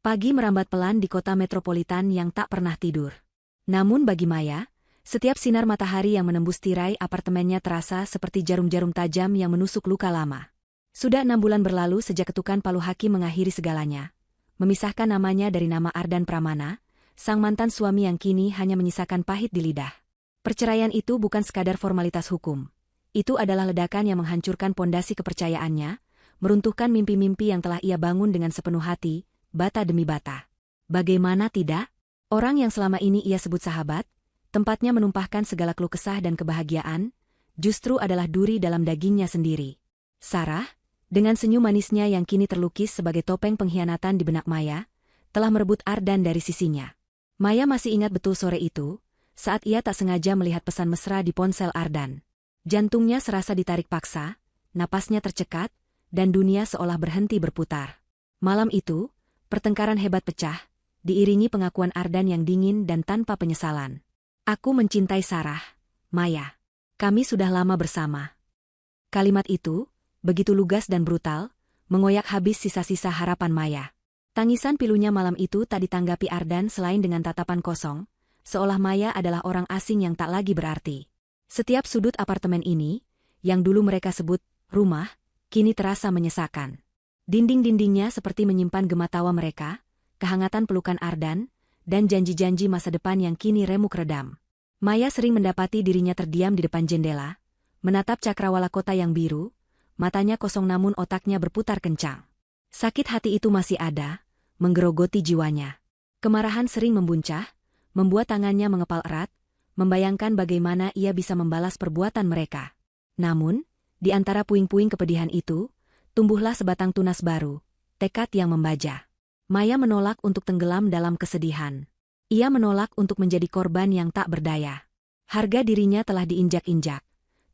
Pagi merambat pelan di kota metropolitan yang tak pernah tidur. Namun bagi Maya, setiap sinar matahari yang menembus tirai apartemennya terasa seperti jarum-jarum tajam yang menusuk luka lama. Sudah 6 bulan berlalu sejak ketukan palu hakim mengakhiri segalanya, memisahkan namanya dari nama Ardan Pramana, sang mantan suami yang kini hanya menyisakan pahit di lidah. Perceraian itu bukan sekadar formalitas hukum. Itu adalah ledakan yang menghancurkan pondasi kepercayaannya, meruntuhkan mimpi-mimpi yang telah ia bangun dengan sepenuh hati, bata demi bata. Bagaimana tidak? Orang yang selama ini ia sebut sahabat, tempatnya menumpahkan segala keluh kesah dan kebahagiaan, justru adalah duri dalam dagingnya sendiri. Sarah, dengan senyum manisnya yang kini terlukis sebagai topeng pengkhianatan di benak Maya, telah merebut Ardan dari sisinya. Maya masih ingat betul sore itu, saat ia tak sengaja melihat pesan mesra di ponsel Ardan. Jantungnya serasa ditarik paksa, napasnya tercekat, dan dunia seolah berhenti berputar. Malam itu, pertengkaran hebat pecah, diiringi pengakuan Ardan yang dingin dan tanpa penyesalan. Aku mencintai Sarah, Maya. Kami sudah lama bersama. Kalimat itu, begitu lugas dan brutal, mengoyak habis sisa-sisa harapan Maya. Tangisan pilunya malam itu tak ditanggapi Ardan selain dengan tatapan kosong, seolah Maya adalah orang asing yang tak lagi berarti. Setiap sudut apartemen ini, yang dulu mereka sebut rumah, kini terasa menyesakan. Dinding-dindingnya seperti menyimpan gema tawa mereka, kehangatan pelukan Ardan, dan janji-janji masa depan yang kini remuk redam. Maya sering mendapati dirinya terdiam di depan jendela, menatap cakrawala kota yang biru, matanya kosong namun otaknya berputar kencang. Sakit hati itu masih ada, menggerogoti jiwanya. Kemarahan sering membuncah, membuat tangannya mengepal erat, membayangkan bagaimana ia bisa membalas perbuatan mereka. Namun, di antara puing-puing kepedihan itu, tumbuhlah sebatang tunas baru, tekad yang membaja. Maya menolak untuk tenggelam dalam kesedihan. Ia menolak untuk menjadi korban yang tak berdaya. Harga dirinya telah diinjak-injak,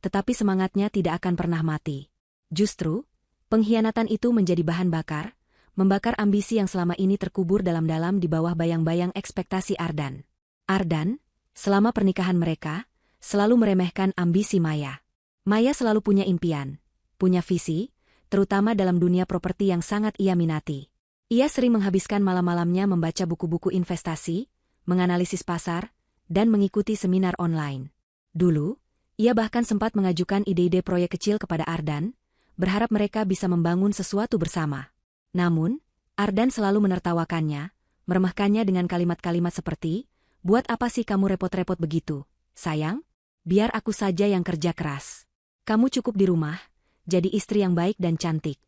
tetapi semangatnya tidak akan pernah mati. Justru, pengkhianatan itu menjadi bahan bakar, membakar ambisi yang selama ini terkubur dalam-dalam di bawah bayang-bayang ekspektasi Ardan. Ardan, selama pernikahan mereka, selalu meremehkan ambisi Maya. Maya selalu punya impian, punya visi, terutama dalam dunia properti yang sangat ia minati. Ia sering menghabiskan malam-malamnya membaca buku-buku investasi, menganalisis pasar, dan mengikuti seminar online. Dulu, ia bahkan sempat mengajukan ide-ide proyek kecil kepada Ardan, berharap mereka bisa membangun sesuatu bersama. Namun, Ardan selalu menertawakannya, meremehkannya dengan kalimat-kalimat seperti, "Buat apa sih kamu repot-repot begitu, sayang? Biar aku saja yang kerja keras. Kamu cukup di rumah, jadi istri yang baik dan cantik."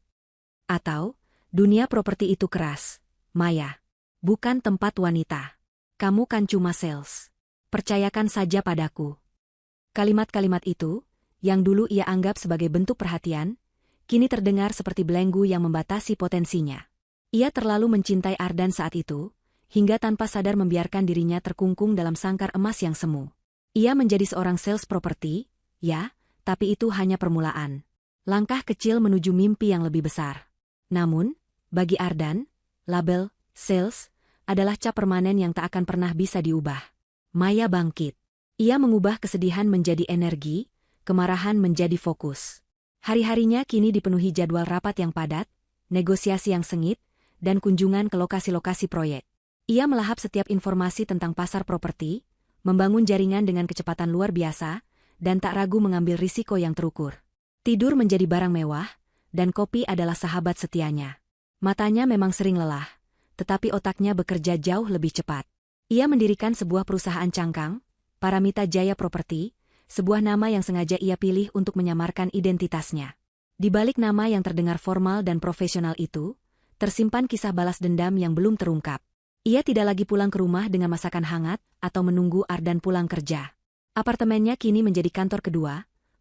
Atau, "Dunia properti itu keras, Maya. Bukan tempat wanita. Kamu kan cuma sales. Percayakan saja padaku." Kalimat-kalimat itu, yang dulu ia anggap sebagai bentuk perhatian, kini terdengar seperti belenggu yang membatasi potensinya. Ia terlalu mencintai Ardan saat itu, hingga tanpa sadar membiarkan dirinya terkungkung dalam sangkar emas yang semu. Ia menjadi seorang sales properti, ya, tapi itu hanya permulaan. Langkah kecil menuju mimpi yang lebih besar. Namun, bagi Ardan, label sales adalah cap permanen yang tak akan pernah bisa diubah. Maya bangkit. Ia mengubah kesedihan menjadi energi, kemarahan menjadi fokus. Hari-harinya kini dipenuhi jadwal rapat yang padat, negosiasi yang sengit, dan kunjungan ke lokasi-lokasi proyek. Ia melahap setiap informasi tentang pasar properti, membangun jaringan dengan kecepatan luar biasa, dan tak ragu mengambil risiko yang terukur. Tidur menjadi barang mewah, dan kopi adalah sahabat setianya. Matanya memang sering lelah, tetapi otaknya bekerja jauh lebih cepat. Ia mendirikan sebuah perusahaan cangkang, Paramita Jaya Property, sebuah nama yang sengaja ia pilih untuk menyamarkan identitasnya. Di balik nama yang terdengar formal dan profesional itu, tersimpan kisah balas dendam yang belum terungkap. Ia tidak lagi pulang ke rumah dengan masakan hangat atau menunggu Ardan pulang kerja. Apartemennya kini menjadi kantor kedua,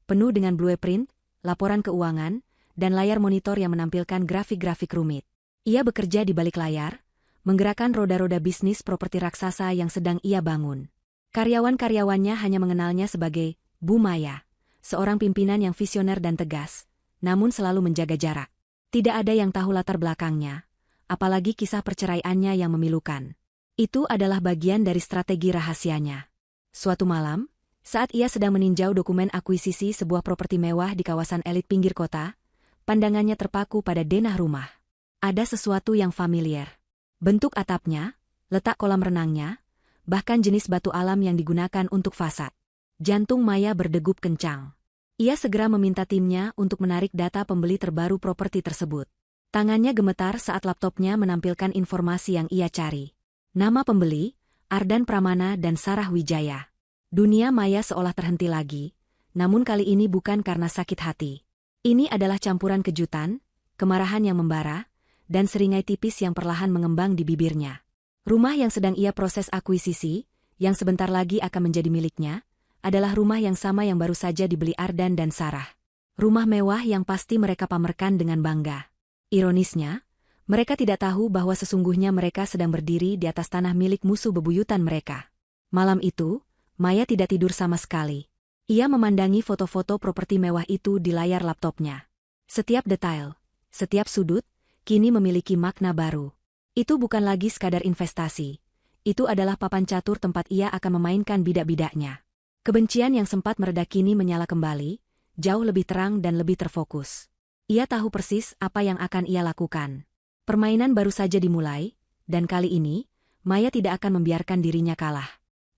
penuh dengan blueprint, laporan keuangan, dan layar monitor yang menampilkan grafik-grafik rumit. Ia bekerja di balik layar, menggerakkan roda-roda bisnis properti raksasa yang sedang ia bangun. Karyawan-karyawannya hanya mengenalnya sebagai Bu Maya, seorang pimpinan yang visioner dan tegas, namun selalu menjaga jarak. Tidak ada yang tahu latar belakangnya, apalagi kisah perceraiannya yang memilukan. Itu adalah bagian dari strategi rahasianya. Suatu malam, saat ia sedang meninjau dokumen akuisisi sebuah properti mewah di kawasan elit pinggir kota, pandangannya terpaku pada denah rumah. Ada sesuatu yang familiar. Bentuk atapnya, letak kolam renangnya, bahkan jenis batu alam yang digunakan untuk fasad. Jantung Maya berdegup kencang. Ia segera meminta timnya untuk menarik data pembeli terbaru properti tersebut. Tangannya gemetar saat laptopnya menampilkan informasi yang ia cari. Nama pembeli, Ardan Pramana dan Sarah Wijaya. Dunia Maya seolah terhenti lagi, namun kali ini bukan karena sakit hati. Ini adalah campuran kejutan, kemarahan yang membara, dan seringai tipis yang perlahan mengembang di bibirnya. Rumah yang sedang ia proses akuisisi, yang sebentar lagi akan menjadi miliknya, adalah rumah yang sama yang baru saja dibeli Ardan dan Sarah. Rumah mewah yang pasti mereka pamerkan dengan bangga. Ironisnya, mereka tidak tahu bahwa sesungguhnya mereka sedang berdiri di atas tanah milik musuh bebuyutan mereka. Malam itu, Maya tidak tidur sama sekali. Ia memandangi foto-foto properti mewah itu di layar laptopnya. Setiap detail, setiap sudut, kini memiliki makna baru. Itu bukan lagi sekadar investasi. Itu adalah papan catur tempat ia akan memainkan bidak-bidaknya. Kebencian yang sempat mereda kini menyala kembali, jauh lebih terang dan lebih terfokus. Ia tahu persis apa yang akan ia lakukan. Permainan baru saja dimulai, dan kali ini, Maya tidak akan membiarkan dirinya kalah.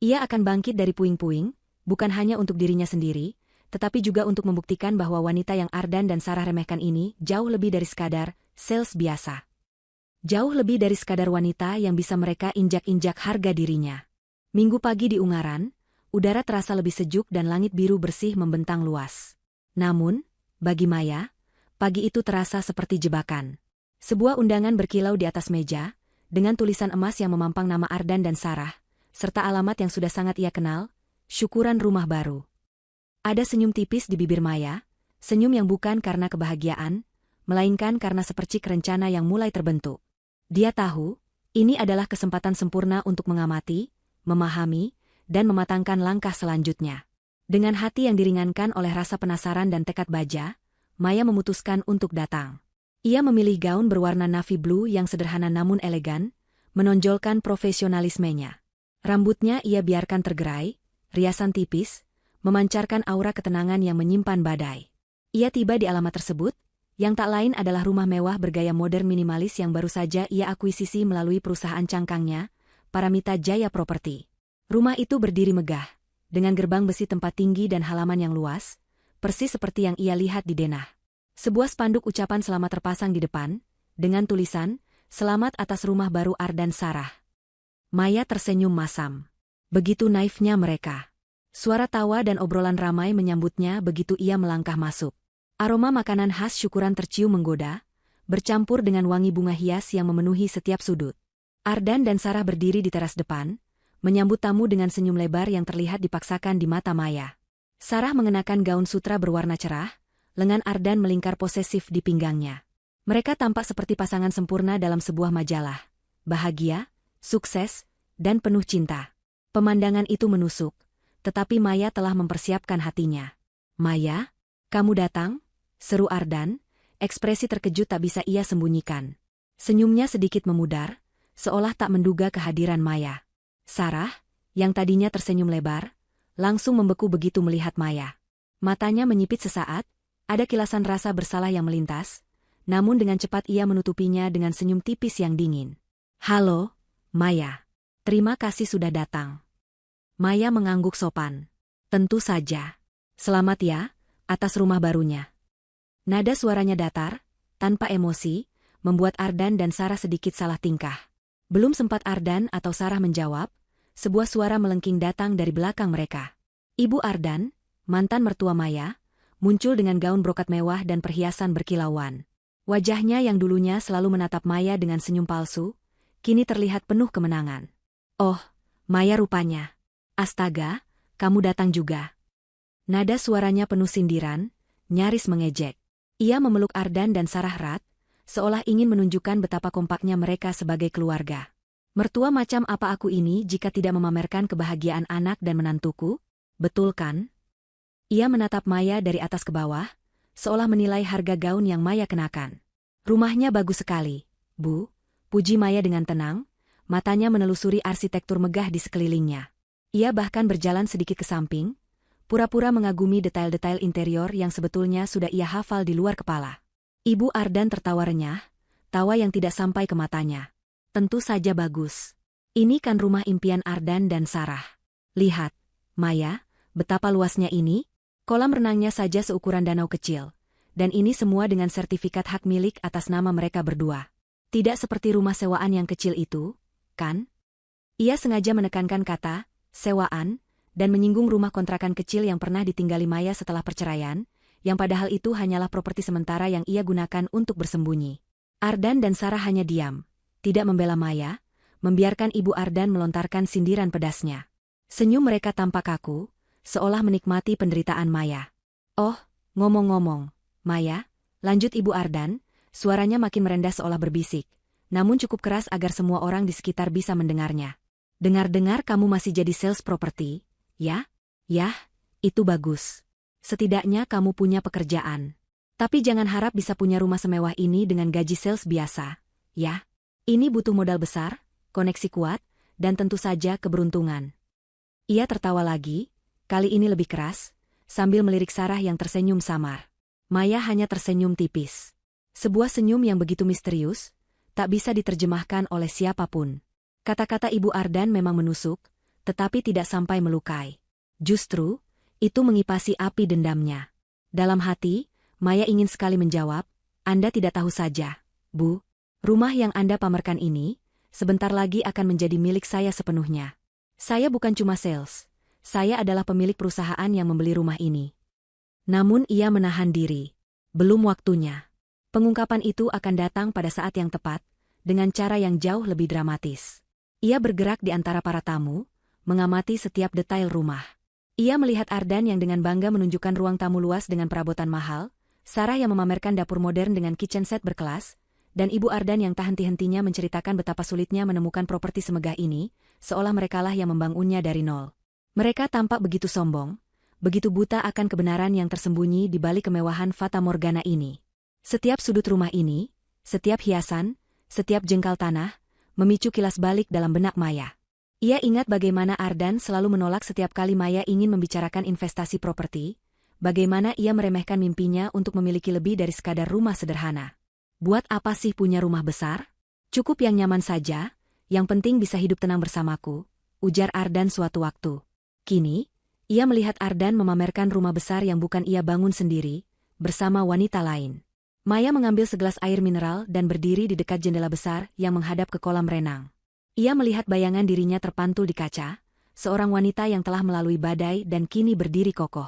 Ia akan bangkit dari puing-puing, bukan hanya untuk dirinya sendiri, tetapi juga untuk membuktikan bahwa wanita yang Ardan dan Sarah remehkan ini jauh lebih dari sekadar sales biasa. Jauh lebih dari sekadar wanita yang bisa mereka injak-injak harga dirinya. Minggu pagi di Ungaran, udara terasa lebih sejuk dan langit biru bersih membentang luas. Namun, bagi Maya, pagi itu terasa seperti jebakan. Sebuah undangan berkilau di atas meja, dengan tulisan emas yang memampang nama Ardan dan Sarah, serta alamat yang sudah sangat ia kenal, syukuran rumah baru. Ada senyum tipis di bibir Maya, senyum yang bukan karena kebahagiaan, melainkan karena sepercik rencana yang mulai terbentuk. Dia tahu, ini adalah kesempatan sempurna untuk mengamati, memahami, dan mematangkan langkah selanjutnya. Dengan hati yang diringankan oleh rasa penasaran dan tekad baja, Maya memutuskan untuk datang. Ia memilih gaun berwarna navy blue yang sederhana namun elegan, menonjolkan profesionalismenya. Rambutnya ia biarkan tergerai, riasan tipis, memancarkan aura ketenangan yang menyimpan badai. Ia tiba di alamat tersebut, yang tak lain adalah rumah mewah bergaya modern minimalis yang baru saja ia akuisisi melalui perusahaan cangkangnya, Paramita Jaya Property. Rumah itu berdiri megah, dengan gerbang besi tempat tinggi dan halaman yang luas, persis seperti yang ia lihat di denah. Sebuah spanduk ucapan selamat terpasang di depan, dengan tulisan, "Selamat atas rumah baru Ardan Sarah." Maya tersenyum masam. Begitu naifnya mereka. Suara tawa dan obrolan ramai menyambutnya begitu ia melangkah masuk. Aroma makanan khas syukuran tercium menggoda, bercampur dengan wangi bunga hias yang memenuhi setiap sudut. Ardan dan Sarah berdiri di teras depan, menyambut tamu dengan senyum lebar yang terlihat dipaksakan di mata Maya. Sarah mengenakan gaun sutra berwarna cerah, lengan Ardan melingkar posesif di pinggangnya. Mereka tampak seperti pasangan sempurna dalam sebuah majalah. Bahagia, sukses, dan penuh cinta. Pemandangan itu menusuk, tetapi Maya telah mempersiapkan hatinya. "Maya, kamu datang?" seru Ardan, ekspresi terkejut tak bisa ia sembunyikan. Senyumnya sedikit memudar, seolah tak menduga kehadiran Maya. Sarah, yang tadinya tersenyum lebar, langsung membeku begitu melihat Maya. Matanya menyipit sesaat, ada kilasan rasa bersalah yang melintas, namun dengan cepat ia menutupinya dengan senyum tipis yang dingin. "Halo, Maya. Terima kasih sudah datang." Maya mengangguk sopan. "Tentu saja. Selamat ya, atas rumah barunya." Nada suaranya datar, tanpa emosi, membuat Ardan dan Sarah sedikit salah tingkah. Belum sempat Ardan atau Sarah menjawab, sebuah suara melengking datang dari belakang mereka. Ibu Ardan, mantan mertua Maya, muncul dengan gaun brokat mewah dan perhiasan berkilauan. Wajahnya yang dulunya selalu menatap Maya dengan senyum palsu, kini terlihat penuh kemenangan. "Oh, Maya rupanya. Astaga, kamu datang juga." Nada suaranya penuh sindiran, nyaris mengejek. Ia memeluk Ardan dan Sarah erat, seolah ingin menunjukkan betapa kompaknya mereka sebagai keluarga. "Mertua macam apa aku ini jika tidak memamerkan kebahagiaan anak dan menantuku? Betul kan?" Ia menatap Maya dari atas ke bawah, seolah menilai harga gaun yang Maya kenakan. "Rumahnya bagus sekali, Bu," puji Maya dengan tenang, matanya menelusuri arsitektur megah di sekelilingnya. Ia bahkan berjalan sedikit ke samping, pura-pura mengagumi detail-detail interior yang sebetulnya sudah ia hafal di luar kepala. Ibu Ardan tertawa renyah, tawa yang tidak sampai ke matanya. Tentu saja bagus. Ini kan rumah impian Ardan dan Sarah. Lihat, Maya, betapa luasnya ini. Kolam renangnya saja seukuran danau kecil. Dan ini semua dengan sertifikat hak milik atas nama mereka berdua. Tidak seperti rumah sewaan yang kecil itu, kan? Ia sengaja menekankan kata, sewaan, dan menyinggung rumah kontrakan kecil yang pernah ditinggali Maya setelah perceraian, yang padahal itu hanyalah properti sementara yang ia gunakan untuk bersembunyi. Ardan dan Sarah hanya diam, tidak membela Maya, membiarkan Ibu Ardan melontarkan sindiran pedasnya. Senyum mereka tampak kaku, seolah menikmati penderitaan Maya. Oh, ngomong-ngomong, Maya, lanjut Ibu Ardan, suaranya makin merendah seolah berbisik, namun cukup keras agar semua orang di sekitar bisa mendengarnya. Dengar-dengar kamu masih jadi sales properti, ya? Yah, itu bagus. Setidaknya kamu punya pekerjaan. Tapi jangan harap bisa punya rumah semewah ini dengan gaji sales biasa, ya? Ini butuh modal besar, koneksi kuat, dan tentu saja keberuntungan. Ia tertawa lagi, kali ini lebih keras, sambil melirik Sarah yang tersenyum samar. Maya hanya tersenyum tipis. Sebuah senyum yang begitu misterius, tak bisa diterjemahkan oleh siapapun. Kata-kata Ibu Ardan memang menusuk, tetapi tidak sampai melukai. Justru, itu mengipasi api dendamnya. Dalam hati, Maya ingin sekali menjawab, Anda tidak tahu saja, Bu. Rumah yang Anda pamerkan ini, sebentar lagi akan menjadi milik saya sepenuhnya. Saya bukan cuma sales, saya adalah pemilik perusahaan yang membeli rumah ini. Namun ia menahan diri. Belum waktunya. Pengungkapan itu akan datang pada saat yang tepat, dengan cara yang jauh lebih dramatis. Ia bergerak di antara para tamu, mengamati setiap detail rumah. Ia melihat Ardan yang dengan bangga menunjukkan ruang tamu luas dengan perabotan mahal, Sarah yang memamerkan dapur modern dengan kitchen set berkelas, dan Ibu Ardan yang tak henti-hentinya menceritakan betapa sulitnya menemukan properti semegah ini, seolah merekalah yang membangunnya dari nol. Mereka tampak begitu sombong, begitu buta akan kebenaran yang tersembunyi di balik kemewahan Fata Morgana ini. Setiap sudut rumah ini, setiap hiasan, setiap jengkal tanah, memicu kilas balik dalam benak Maya. Ia ingat bagaimana Ardan selalu menolak setiap kali Maya ingin membicarakan investasi properti, bagaimana ia meremehkan mimpinya untuk memiliki lebih dari sekadar rumah sederhana. Buat apa sih punya rumah besar? Cukup yang nyaman saja, yang penting bisa hidup tenang bersamaku, ujar Ardan suatu waktu. Kini, ia melihat Ardan memamerkan rumah besar yang bukan ia bangun sendiri, bersama wanita lain. Maya mengambil segelas air mineral dan berdiri di dekat jendela besar yang menghadap ke kolam renang. Ia melihat bayangan dirinya terpantul di kaca, seorang wanita yang telah melalui badai dan kini berdiri kokoh.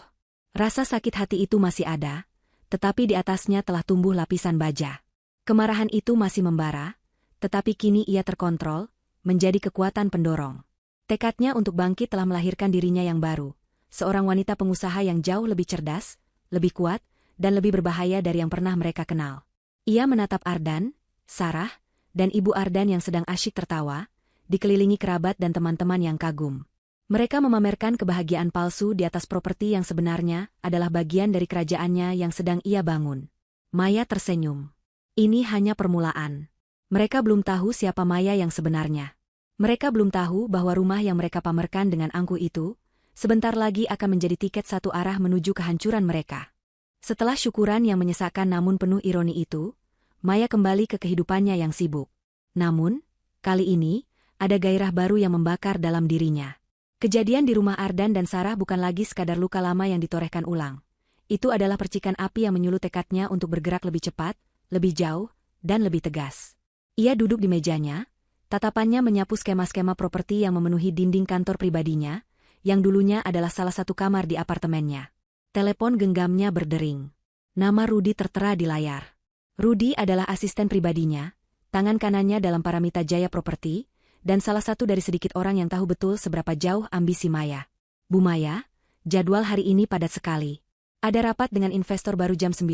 Rasa sakit hati itu masih ada, tetapi di atasnya telah tumbuh lapisan baja. Kemarahan itu masih membara, tetapi kini ia terkontrol, menjadi kekuatan pendorong. Tekadnya untuk bangkit telah melahirkan dirinya yang baru, seorang wanita pengusaha yang jauh lebih cerdas, lebih kuat, dan lebih berbahaya dari yang pernah mereka kenal. Ia menatap Ardan, Sarah, dan Ibu Ardan yang sedang asyik tertawa, dikelilingi kerabat dan teman-teman yang kagum. Mereka memamerkan kebahagiaan palsu di atas properti yang sebenarnya adalah bagian dari kerajaannya yang sedang ia bangun. Maya tersenyum. Ini hanya permulaan. Mereka belum tahu siapa Maya yang sebenarnya. Mereka belum tahu bahwa rumah yang mereka pamerkan dengan angkuh itu, sebentar lagi akan menjadi tiket satu arah menuju kehancuran mereka. Setelah syukuran yang menyesakkan namun penuh ironi itu, Maya kembali ke kehidupannya yang sibuk. Namun, kali ini, ada gairah baru yang membakar dalam dirinya. Kejadian di rumah Ardan dan Sarah bukan lagi sekadar luka lama yang ditorehkan ulang. Itu adalah percikan api yang menyulut tekadnya untuk bergerak lebih cepat, lebih jauh, dan lebih tegas. Ia duduk di mejanya, tatapannya menyapu skema-skema properti yang memenuhi dinding kantor pribadinya, yang dulunya adalah salah satu kamar di apartemennya. Telepon genggamnya berdering. Nama Rudy tertera di layar. Rudy adalah asisten pribadinya, tangan kanannya dalam Paramita Jaya Property, dan salah satu dari sedikit orang yang tahu betul seberapa jauh ambisi Maya. Bu Maya, jadwal hari ini padat sekali. Ada rapat dengan investor baru jam 9,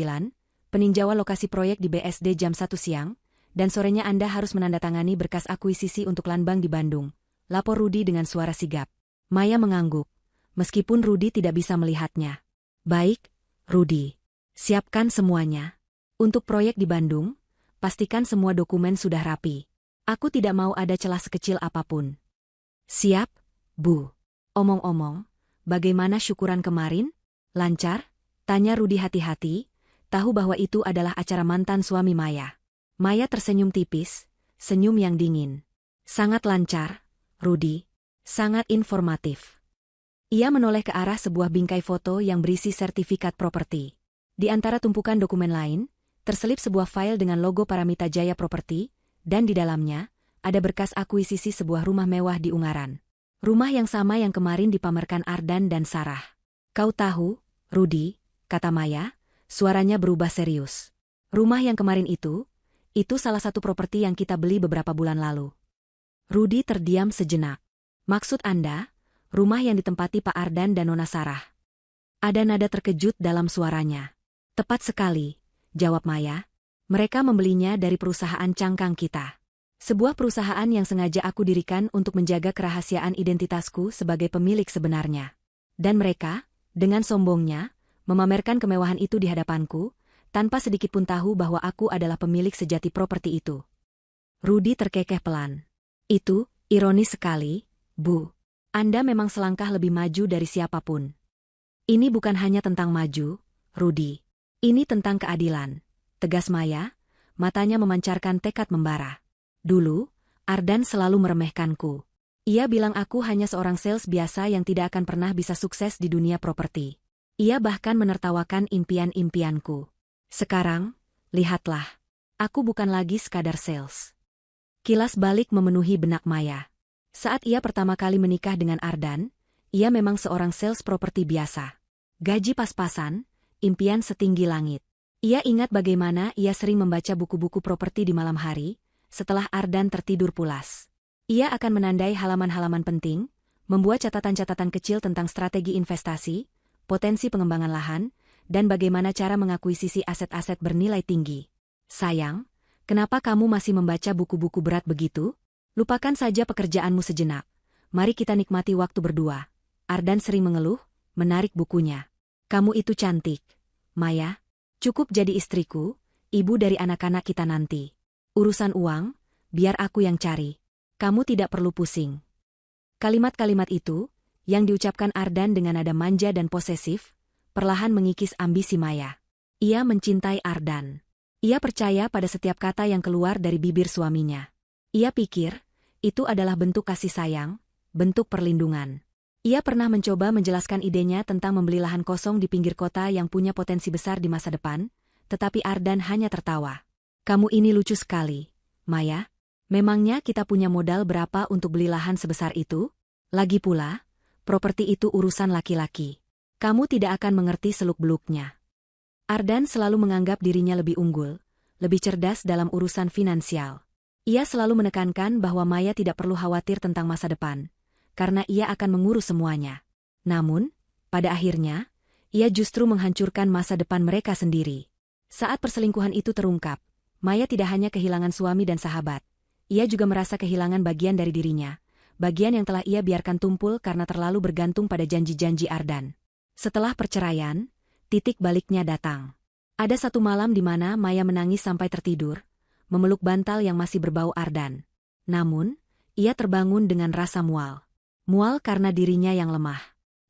peninjauan lokasi proyek di BSD jam 1 siang, dan sorenya Anda harus menandatangani berkas akuisisi untuk Lanbang di Bandung, lapor Rudy dengan suara sigap. Maya mengangguk, meskipun Rudy tidak bisa melihatnya. Baik, Rudy. Siapkan semuanya. Untuk proyek di Bandung, pastikan semua dokumen sudah rapi. Aku tidak mau ada celah sekecil apapun. Siap, Bu. Omong-omong, bagaimana syukuran kemarin? Lancar? Tanya Rudy hati-hati, tahu bahwa itu adalah acara mantan suami Maya. Maya tersenyum tipis, senyum yang dingin. Sangat lancar, Rudy. Sangat informatif. Ia menoleh ke arah sebuah bingkai foto yang berisi sertifikat properti. Di antara tumpukan dokumen lain, terselip sebuah file dengan logo Paramita Jaya Property, dan di dalamnya, ada berkas akuisisi sebuah rumah mewah di Ungaran. Rumah yang sama yang kemarin dipamerkan Ardan dan Sarah. Kau tahu, Rudy, kata Maya, suaranya berubah serius. Rumah yang kemarin itu salah satu properti yang kita beli beberapa bulan lalu. Rudy terdiam sejenak. Maksud Anda? Rumah yang ditempati Pak Ardan dan Nona Sarah. Ada nada terkejut dalam suaranya. Tepat sekali, jawab Maya. Mereka membelinya dari perusahaan cangkang kita. Sebuah perusahaan yang sengaja aku dirikan untuk menjaga kerahasiaan identitasku sebagai pemilik sebenarnya. Dan mereka, dengan sombongnya, memamerkan kemewahan itu di hadapanku, tanpa sedikit pun tahu bahwa aku adalah pemilik sejati properti itu. Rudy terkekeh pelan. Itu, ironis sekali, Bu. Anda memang selangkah lebih maju dari siapapun. Ini bukan hanya tentang maju, Rudy. Ini tentang keadilan, tegas Maya, matanya memancarkan tekad membara. Dulu, Ardan selalu meremehkanku. Ia bilang aku hanya seorang sales biasa yang tidak akan pernah bisa sukses di dunia properti. Ia bahkan menertawakan impian-impianku. Sekarang, lihatlah. Aku bukan lagi sekadar sales. Kilas balik memenuhi benak Maya. Saat ia pertama kali menikah dengan Ardan, ia memang seorang sales properti biasa. Gaji pas-pasan, impian setinggi langit. Ia ingat bagaimana ia sering membaca buku-buku properti di malam hari, setelah Ardan tertidur pulas. Ia akan menandai halaman-halaman penting, membuat catatan-catatan kecil tentang strategi investasi, potensi pengembangan lahan, dan bagaimana cara mengakuisisi aset-aset bernilai tinggi. Sayang, kenapa kamu masih membaca buku-buku berat begitu? Lupakan saja pekerjaanmu sejenak. Mari kita nikmati waktu berdua. Ardan sering mengeluh, menarik bukunya. Kamu itu cantik, Maya. Cukup jadi istriku, ibu dari anak-anak kita nanti. Urusan uang, biar aku yang cari. Kamu tidak perlu pusing. Kalimat-kalimat itu, yang diucapkan Ardan dengan nada manja dan posesif, perlahan mengikis ambisi Maya. Ia mencintai Ardan. Ia percaya pada setiap kata yang keluar dari bibir suaminya. Ia pikir, itu adalah bentuk kasih sayang, bentuk perlindungan. Ia pernah mencoba menjelaskan idenya tentang membeli lahan kosong di pinggir kota yang punya potensi besar di masa depan, tetapi Ardan hanya tertawa. Kamu ini lucu sekali, Maya. Memangnya kita punya modal berapa untuk beli lahan sebesar itu? Lagi pula, properti itu urusan laki-laki. Kamu tidak akan mengerti seluk-beluknya. Ardan selalu menganggap dirinya lebih unggul, lebih cerdas dalam urusan finansial. Ia selalu menekankan bahwa Maya tidak perlu khawatir tentang masa depan, karena ia akan mengurus semuanya. Namun, pada akhirnya, ia justru menghancurkan masa depan mereka sendiri. Saat perselingkuhan itu terungkap, Maya tidak hanya kehilangan suami dan sahabat, ia juga merasa kehilangan bagian dari dirinya, bagian yang telah ia biarkan tumpul karena terlalu bergantung pada janji-janji Ardan. Setelah perceraian, titik baliknya datang. Ada satu malam di mana Maya menangis sampai tertidur, memeluk bantal yang masih berbau Ardan. Namun, ia terbangun dengan rasa mual. Mual karena dirinya yang lemah.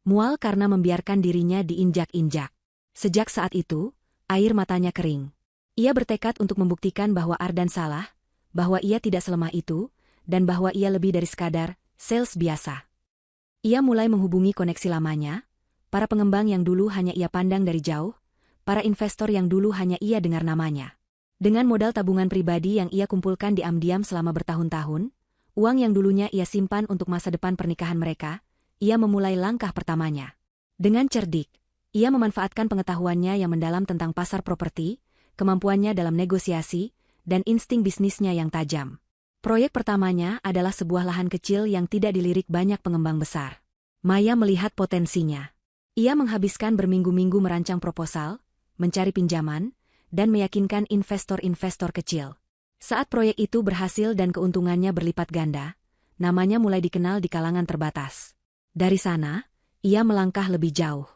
Mual karena membiarkan dirinya diinjak-injak. Sejak saat itu, air matanya kering. Ia bertekad untuk membuktikan bahwa Ardan salah, bahwa ia tidak selemah itu, dan bahwa ia lebih dari sekadar sales biasa. Ia mulai menghubungi koneksi lamanya, para pengembang yang dulu hanya ia pandang dari jauh, para investor yang dulu hanya ia dengar namanya. Dengan modal tabungan pribadi yang ia kumpulkan diam-diam selama bertahun-tahun, uang yang dulunya ia simpan untuk masa depan pernikahan mereka, ia memulai langkah pertamanya. Dengan cerdik, ia memanfaatkan pengetahuannya yang mendalam tentang pasar properti, kemampuannya dalam negosiasi, dan insting bisnisnya yang tajam. Proyek pertamanya adalah sebuah lahan kecil yang tidak dilirik banyak pengembang besar. Maya melihat potensinya. Ia menghabiskan berminggu-minggu merancang proposal, mencari pinjaman, dan meyakinkan investor-investor kecil. Saat proyek itu berhasil dan keuntungannya berlipat ganda, namanya mulai dikenal di kalangan terbatas. Dari sana, ia melangkah lebih jauh.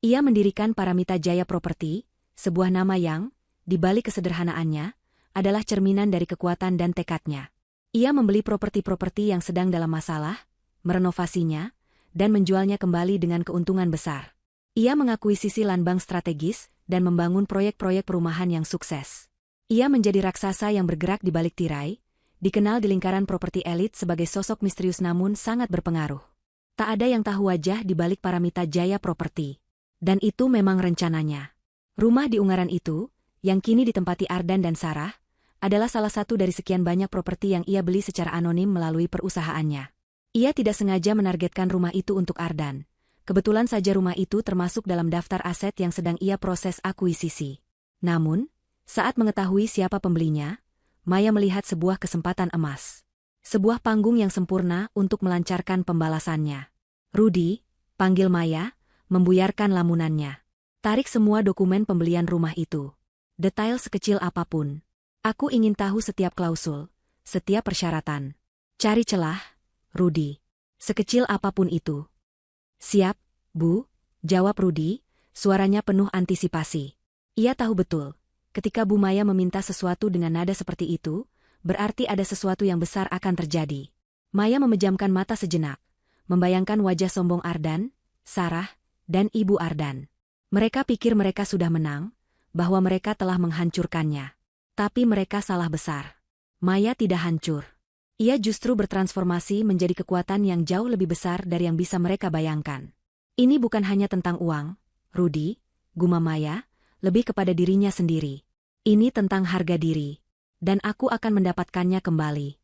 Ia mendirikan Paramita Jaya Property, sebuah nama yang, di balik kesederhanaannya, adalah cerminan dari kekuatan dan tekadnya. Ia membeli properti-properti yang sedang dalam masalah, merenovasinya, dan menjualnya kembali dengan keuntungan besar. Ia mengakuisisi lahan bank strategis dan membangun proyek-proyek perumahan yang sukses. Ia menjadi raksasa yang bergerak di balik tirai, dikenal di lingkaran properti elit sebagai sosok misterius namun sangat berpengaruh. Tak ada yang tahu wajah di balik Paramita Jaya Property. Dan itu memang rencananya. Rumah di Ungaran itu, yang kini ditempati Ardan dan Sarah, adalah salah satu dari sekian banyak properti yang ia beli secara anonim melalui perusahaannya. Ia tidak sengaja menargetkan rumah itu untuk Ardan. Kebetulan saja rumah itu termasuk dalam daftar aset yang sedang ia proses akuisisi. Namun, saat mengetahui siapa pembelinya, Maya melihat sebuah kesempatan emas. Sebuah panggung yang sempurna untuk melancarkan pembalasannya. Rudy, panggil Maya, membuyarkan lamunannya. Tarik semua dokumen pembelian rumah itu. Detail sekecil apapun. Aku ingin tahu setiap klausul, setiap persyaratan. Cari celah, Rudy. Sekecil apapun itu. Siap, Bu, jawab Rudy, suaranya penuh antisipasi. Ia tahu betul, ketika Bu Maya meminta sesuatu dengan nada seperti itu, berarti ada sesuatu yang besar akan terjadi. Maya memejamkan mata sejenak, membayangkan wajah sombong Ardan, Sarah, dan Ibu Ardan. Mereka pikir mereka sudah menang, bahwa mereka telah menghancurkannya. Tapi mereka salah besar. Maya tidak hancur. Ia justru bertransformasi menjadi kekuatan yang jauh lebih besar dari yang bisa mereka bayangkan. Ini bukan hanya tentang uang, Rudy, gumam Maya, lebih kepada dirinya sendiri. Ini tentang harga diri. Dan aku akan mendapatkannya kembali.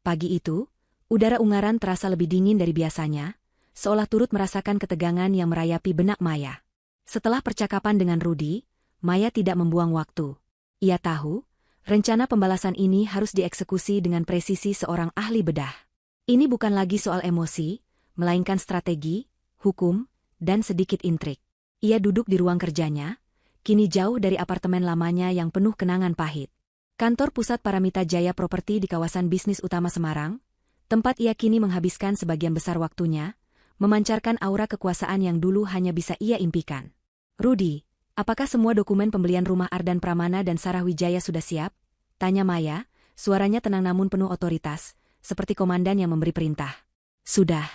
Pagi itu, udara Ungaran terasa lebih dingin dari biasanya, seolah turut merasakan ketegangan yang merayapi benak Maya. Setelah percakapan dengan Rudy, Maya tidak membuang waktu. Ia tahu, rencana pembalasan ini harus dieksekusi dengan presisi seorang ahli bedah. Ini bukan lagi soal emosi, melainkan strategi, hukum, dan sedikit intrik. Ia duduk di ruang kerjanya, kini jauh dari apartemen lamanya yang penuh kenangan pahit. Kantor pusat Paramita Jaya Property di kawasan bisnis utama Semarang, tempat ia kini menghabiskan sebagian besar waktunya, memancarkan aura kekuasaan yang dulu hanya bisa ia impikan. Rudy, apakah semua dokumen pembelian rumah Ardan Pramana dan Sarah Wijaya sudah siap? Tanya Maya, suaranya tenang namun penuh otoritas, seperti komandan yang memberi perintah. Sudah,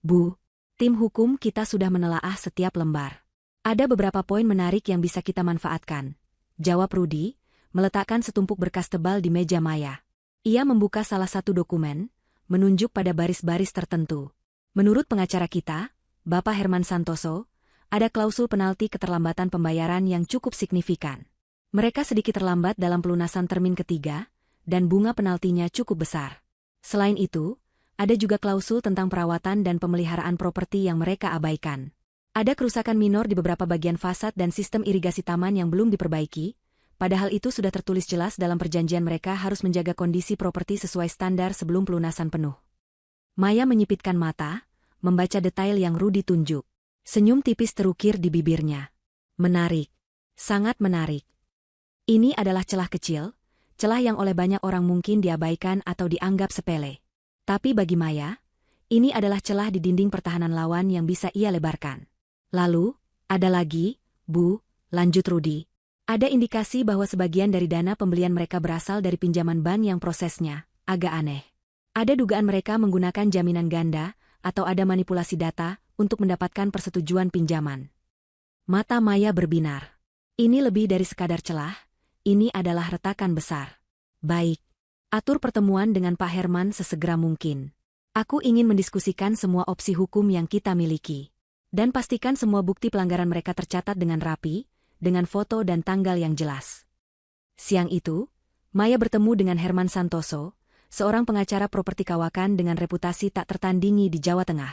Bu. Tim hukum kita sudah menelaah setiap lembar. Ada beberapa poin menarik yang bisa kita manfaatkan, jawab Rudy, meletakkan setumpuk berkas tebal di meja Maya. Ia membuka salah satu dokumen, menunjuk pada baris-baris tertentu. Menurut pengacara kita, Bapak Herman Santoso, ada klausul penalti keterlambatan pembayaran yang cukup signifikan. Mereka sedikit terlambat dalam pelunasan termin ketiga, dan bunga penaltinya cukup besar. Selain itu, ada juga klausul tentang perawatan dan pemeliharaan properti yang mereka abaikan. Ada kerusakan minor di beberapa bagian fasad dan sistem irigasi taman yang belum diperbaiki, padahal itu sudah tertulis jelas dalam perjanjian mereka harus menjaga kondisi properti sesuai standar sebelum pelunasan penuh. Maya menyipitkan mata, membaca detail yang Rudy tunjuk. Senyum tipis terukir di bibirnya. Menarik. Sangat menarik. Ini adalah celah kecil, celah yang oleh banyak orang mungkin diabaikan atau dianggap sepele. Tapi bagi Maya, ini adalah celah di dinding pertahanan lawan yang bisa ia lebarkan. Lalu, ada lagi, Bu, lanjut Rudy. Ada indikasi bahwa sebagian dari dana pembelian mereka berasal dari pinjaman bank yang prosesnya agak aneh. Ada dugaan mereka menggunakan jaminan ganda, atau ada manipulasi data, untuk mendapatkan persetujuan pinjaman. Mata Maya berbinar. Ini lebih dari sekadar celah, ini adalah retakan besar. Baik. Atur pertemuan dengan Pak Herman sesegera mungkin. Aku ingin mendiskusikan semua opsi hukum yang kita miliki. Dan pastikan semua bukti pelanggaran mereka tercatat dengan rapi, dengan foto dan tanggal yang jelas. Siang itu, Maya bertemu dengan Herman Santoso, seorang pengacara properti kawakan dengan reputasi tak tertandingi di Jawa Tengah.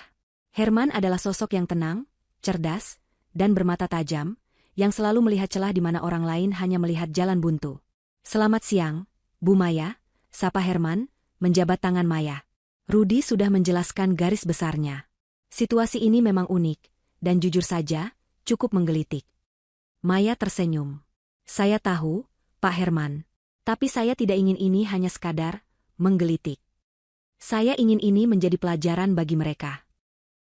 Herman adalah sosok yang tenang, cerdas, dan bermata tajam, yang selalu melihat celah di mana orang lain hanya melihat jalan buntu. Selamat siang, Bu Maya, sapa Herman, menjabat tangan Maya. Rudy sudah menjelaskan garis besarnya. Situasi ini memang unik, dan jujur saja, cukup menggelitik. Maya tersenyum. Saya tahu, Pak Herman. Tapi saya tidak ingin ini hanya sekadar menggelitik. Saya ingin ini menjadi pelajaran bagi mereka.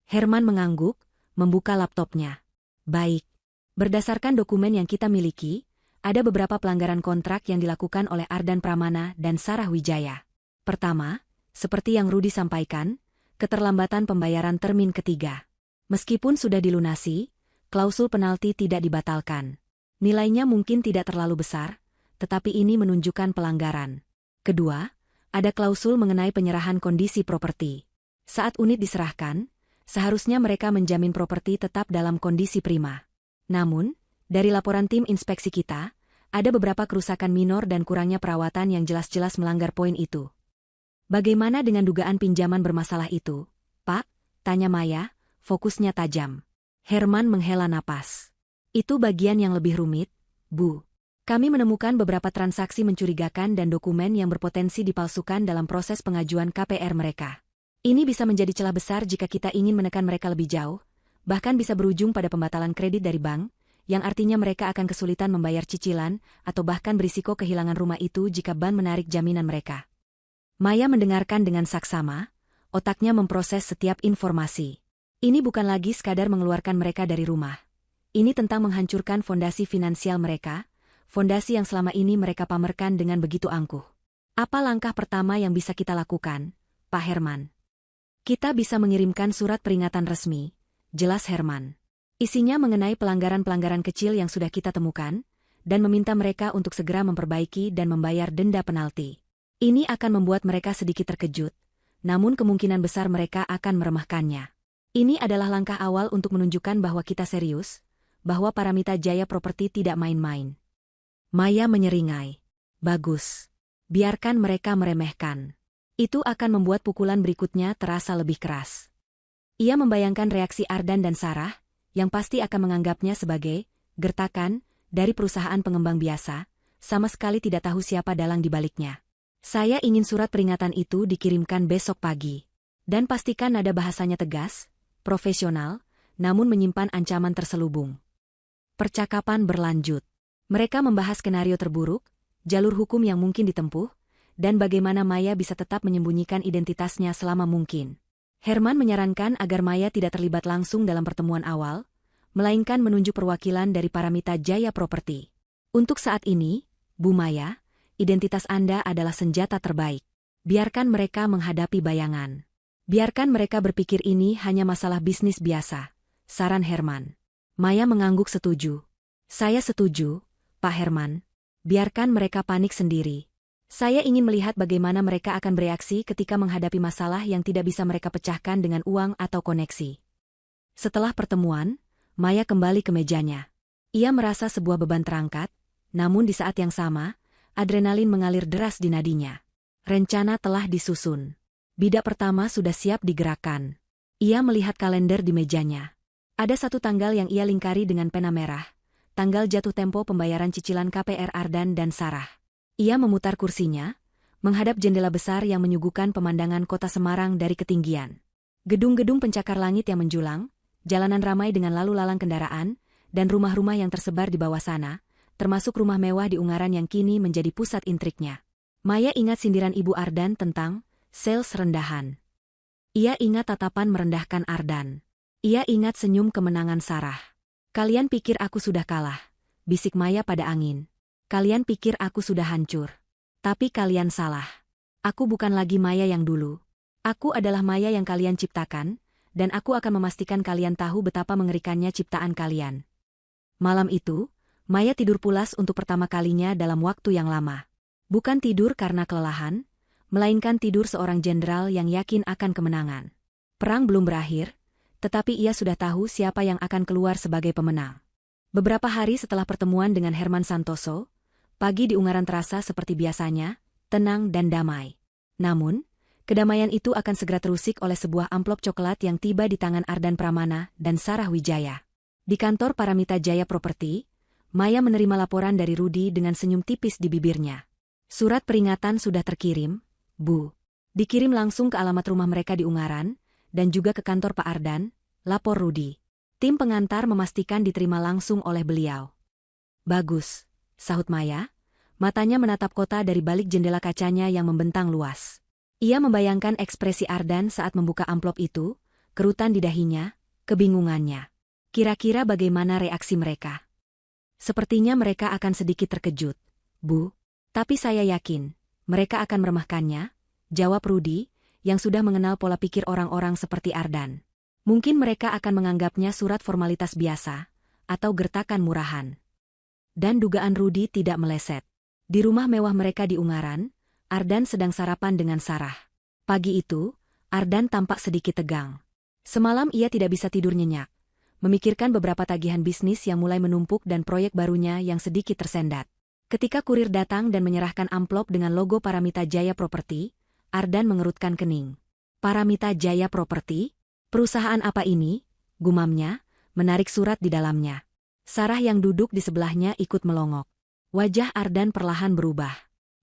Herman mengangguk, membuka laptopnya. Baik. Berdasarkan dokumen yang kita miliki, ada beberapa pelanggaran kontrak yang dilakukan oleh Ardan Pramana dan Sarah Wijaya. Pertama, seperti yang Rudy sampaikan, keterlambatan pembayaran termin ketiga. Meskipun sudah dilunasi, klausul penalti tidak dibatalkan. Nilainya mungkin tidak terlalu besar, tetapi ini menunjukkan pelanggaran. Kedua, Ada klausul mengenai penyerahan kondisi properti. Saat unit diserahkan, seharusnya mereka menjamin properti tetap dalam kondisi prima. Namun, dari laporan tim inspeksi kita, ada beberapa kerusakan minor dan kurangnya perawatan yang jelas-jelas melanggar poin itu. Bagaimana dengan dugaan pinjaman bermasalah itu, Pak? Tanya Maya, fokusnya tajam. Herman menghela napas. Itu bagian yang lebih rumit, Bu. Kami menemukan beberapa transaksi mencurigakan dan dokumen yang berpotensi dipalsukan dalam proses pengajuan KPR mereka. Ini bisa menjadi celah besar jika kita ingin menekan mereka lebih jauh, bahkan bisa berujung pada pembatalan kredit dari bank, yang artinya mereka akan kesulitan membayar cicilan atau bahkan berisiko kehilangan rumah itu jika bank menarik jaminan mereka. Maya mendengarkan dengan saksama, otaknya memproses setiap informasi. Ini bukan lagi sekadar mengeluarkan mereka dari rumah. Ini tentang menghancurkan fondasi finansial mereka, fondasi yang selama ini mereka pamerkan dengan begitu angkuh. Apa langkah pertama yang bisa kita lakukan, Pak Herman? Kita bisa mengirimkan surat peringatan resmi, jelas Herman. Isinya mengenai pelanggaran-pelanggaran kecil yang sudah kita temukan, dan meminta mereka untuk segera memperbaiki dan membayar denda penalti. Ini akan membuat mereka sedikit terkejut, namun kemungkinan besar mereka akan meremehkannya. Ini adalah langkah awal untuk menunjukkan bahwa kita serius, bahwa Paramita Jaya Property tidak main-main. Maya menyeringai. Bagus. Biarkan mereka meremehkan. Itu akan membuat pukulan berikutnya terasa lebih keras. Ia membayangkan reaksi Ardan dan Sarah, yang pasti akan menganggapnya sebagai gertakan dari perusahaan pengembang biasa, sama sekali tidak tahu siapa dalang di baliknya. Saya ingin surat peringatan itu dikirimkan besok pagi. Dan pastikan nada bahasanya tegas, profesional, namun menyimpan ancaman terselubung. Percakapan berlanjut. Mereka membahas skenario terburuk, jalur hukum yang mungkin ditempuh, dan bagaimana Maya bisa tetap menyembunyikan identitasnya selama mungkin. Herman menyarankan agar Maya tidak terlibat langsung dalam pertemuan awal, melainkan menunjuk perwakilan dari Paramita Jaya Property. Untuk saat ini, Bu Maya, identitas Anda adalah senjata terbaik. Biarkan mereka menghadapi bayangan. Biarkan mereka berpikir ini hanya masalah bisnis biasa, saran Herman. Maya mengangguk setuju. Saya setuju, Pak Herman. Biarkan mereka panik sendiri. Saya ingin melihat bagaimana mereka akan bereaksi ketika menghadapi masalah yang tidak bisa mereka pecahkan dengan uang atau koneksi. Setelah pertemuan, Maya kembali ke mejanya. Ia merasa sebuah beban terangkat, namun di saat yang sama, adrenalin mengalir deras di nadinya. Rencana telah disusun. Bidak pertama sudah siap digerakkan. Ia melihat kalender di mejanya. Ada satu tanggal yang ia lingkari dengan pena merah. Tanggal jatuh tempo pembayaran cicilan KPR Ardan dan Sarah. Ia memutar kursinya, menghadap jendela besar yang menyuguhkan pemandangan kota Semarang dari ketinggian. Gedung-gedung pencakar langit yang menjulang, jalanan ramai dengan lalu lalang kendaraan, dan rumah-rumah yang tersebar di bawah sana, termasuk rumah mewah di Ungaran yang kini menjadi pusat intriknya. Maya ingat sindiran Ibu Ardan tentang sales rendahan. Ia ingat tatapan merendahkan Ardan. Ia ingat senyum kemenangan Sarah. Kalian pikir aku sudah kalah, bisik Maya pada angin. Kalian pikir aku sudah hancur. Tapi kalian salah. Aku bukan lagi Maya yang dulu. Aku adalah Maya yang kalian ciptakan, dan aku akan memastikan kalian tahu betapa mengerikannya ciptaan kalian. Malam itu, Maya tidur pulas untuk pertama kalinya dalam waktu yang lama. Bukan tidur karena kelelahan, melainkan tidur seorang jenderal yang yakin akan kemenangan. Perang belum berakhir, tetapi ia sudah tahu siapa yang akan keluar sebagai pemenang. Beberapa hari setelah pertemuan dengan Herman Santoso, pagi di Ungaran terasa seperti biasanya, tenang dan damai. Namun, kedamaian itu akan segera terusik oleh sebuah amplop coklat yang tiba di tangan Ardan Pramana dan Sarah Wijaya. Di kantor Paramita Jaya Property, Maya menerima laporan dari Rudi dengan senyum tipis di bibirnya. Surat peringatan sudah terkirim, Bu. Dikirim langsung ke alamat rumah mereka di Ungaran, dan juga ke kantor Pak Ardan, lapor Rudi. Tim pengantar memastikan diterima langsung oleh beliau. Bagus, sahut Maya, matanya menatap kota dari balik jendela kacanya yang membentang luas. Ia membayangkan ekspresi Ardan saat membuka amplop itu, kerutan di dahinya, kebingungannya. Kira-kira bagaimana reaksi mereka? Sepertinya mereka akan sedikit terkejut, Bu. Tapi saya yakin, mereka akan meremehkannya, jawab Rudi, yang sudah mengenal pola pikir orang-orang seperti Ardan. Mungkin mereka akan menganggapnya surat formalitas biasa, atau gertakan murahan. Dan dugaan Rudi tidak meleset. Di rumah mewah mereka di Ungaran, Ardan sedang sarapan dengan Sarah. Pagi itu, Ardan tampak sedikit tegang. Semalam ia tidak bisa tidur nyenyak, memikirkan beberapa tagihan bisnis yang mulai menumpuk dan proyek barunya yang sedikit tersendat. Ketika kurir datang dan menyerahkan amplop dengan logo Paramita Jaya Property, Ardan mengerutkan kening. Paramita Jaya Property? Perusahaan apa ini? Gumamnya, menarik surat di dalamnya. Sarah yang duduk di sebelahnya ikut melongok. Wajah Ardan perlahan berubah.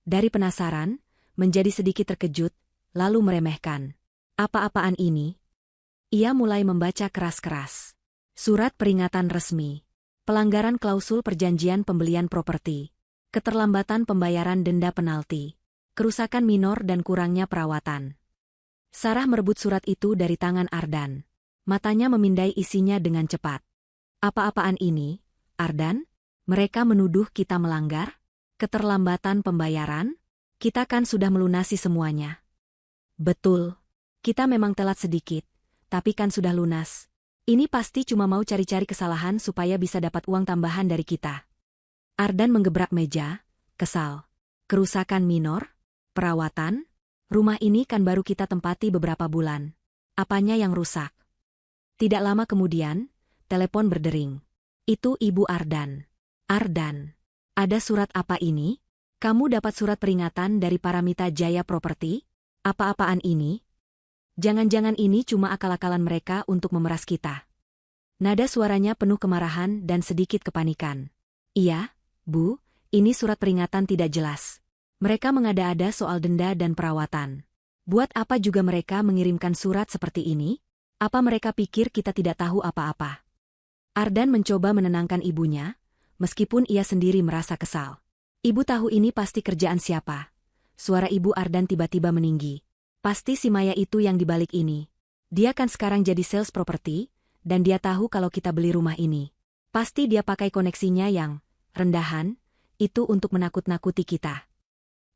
Dari penasaran, menjadi sedikit terkejut, lalu meremehkan. Apa-apaan ini? Ia mulai membaca keras-keras. Surat peringatan resmi. Pelanggaran klausul perjanjian pembelian properti. Keterlambatan pembayaran denda penalti. Kerusakan minor dan kurangnya perawatan. Sarah merebut surat itu dari tangan Ardan. Matanya memindai isinya dengan cepat. Apa-apaan ini, Ardan? Mereka menuduh kita melanggar? Keterlambatan pembayaran? Kita kan sudah melunasi semuanya. Betul. Kita memang telat sedikit, tapi kan sudah lunas. Ini pasti cuma mau cari-cari kesalahan supaya bisa dapat uang tambahan dari kita. Ardan menggebrak meja, kesal. Kerusakan minor? Perawatan? Rumah ini kan baru kita tempati beberapa bulan. Apanya yang rusak? Tidak lama kemudian, telepon berdering. Itu Ibu Ardan. Ardan, ada surat apa ini? Kamu dapat surat peringatan dari Paramita Jaya Property? Apa-apaan ini? Jangan-jangan ini cuma akal-akalan mereka untuk memeras kita. Nada suaranya penuh kemarahan dan sedikit kepanikan. Iya, Bu, ini surat peringatan tidak jelas. Mereka mengada-ada soal denda dan perawatan. Buat apa juga mereka mengirimkan surat seperti ini? Apa mereka pikir kita tidak tahu apa-apa? Ardan mencoba menenangkan ibunya, meskipun ia sendiri merasa kesal. Ibu tahu ini pasti kerjaan siapa. Suara Ibu Ardan tiba-tiba meninggi. Pasti si Maya itu yang dibalik ini. Dia kan sekarang jadi sales properti, dan dia tahu kalau kita beli rumah ini. Pasti dia pakai koneksinya yang rendahan, itu untuk menakut-nakuti kita.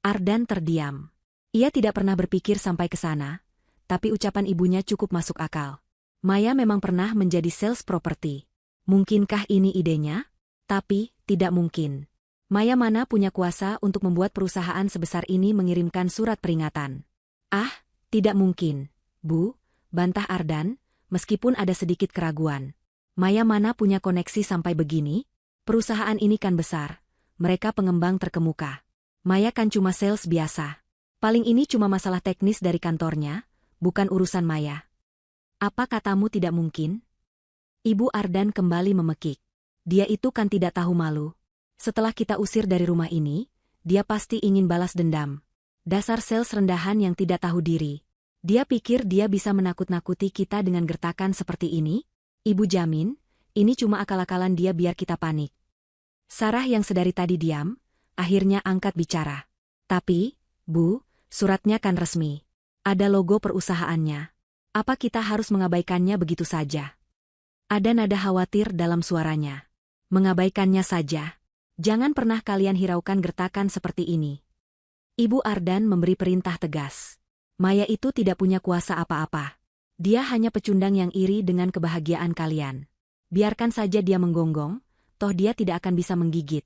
Ardan terdiam. Ia tidak pernah berpikir sampai ke sana, tapi ucapan ibunya cukup masuk akal. Maya memang pernah menjadi sales properti. Mungkinkah ini idenya? Tapi, tidak mungkin. Maya mana punya kuasa untuk membuat perusahaan sebesar ini mengirimkan surat peringatan. Ah, tidak mungkin, Bu, bantah Ardan, meskipun ada sedikit keraguan. Maya mana punya koneksi sampai begini? Perusahaan ini kan besar, mereka pengembang terkemuka. Maya kan cuma sales biasa. Paling ini cuma masalah teknis dari kantornya, bukan urusan Maya. Apa katamu tidak mungkin? Ibu Ardan kembali memekik. Dia itu kan tidak tahu malu. Setelah kita usir dari rumah ini, dia pasti ingin balas dendam. Dasar sales rendahan yang tidak tahu diri. Dia pikir dia bisa menakut-nakuti kita dengan gertakan seperti ini? Ibu jamin, ini cuma akal-akalan dia biar kita panik. Sarah yang sedari tadi diam, akhirnya angkat bicara. Tapi, Bu, suratnya kan resmi. Ada logo perusahaannya. Apa kita harus mengabaikannya begitu saja? Ada nada khawatir dalam suaranya. Mengabaikannya saja. Jangan pernah kalian hiraukan gertakan seperti ini. Ibu Ardan memberi perintah tegas. Maya itu tidak punya kuasa apa-apa. Dia hanya pecundang yang iri dengan kebahagiaan kalian. Biarkan saja dia menggonggong, toh dia tidak akan bisa menggigit.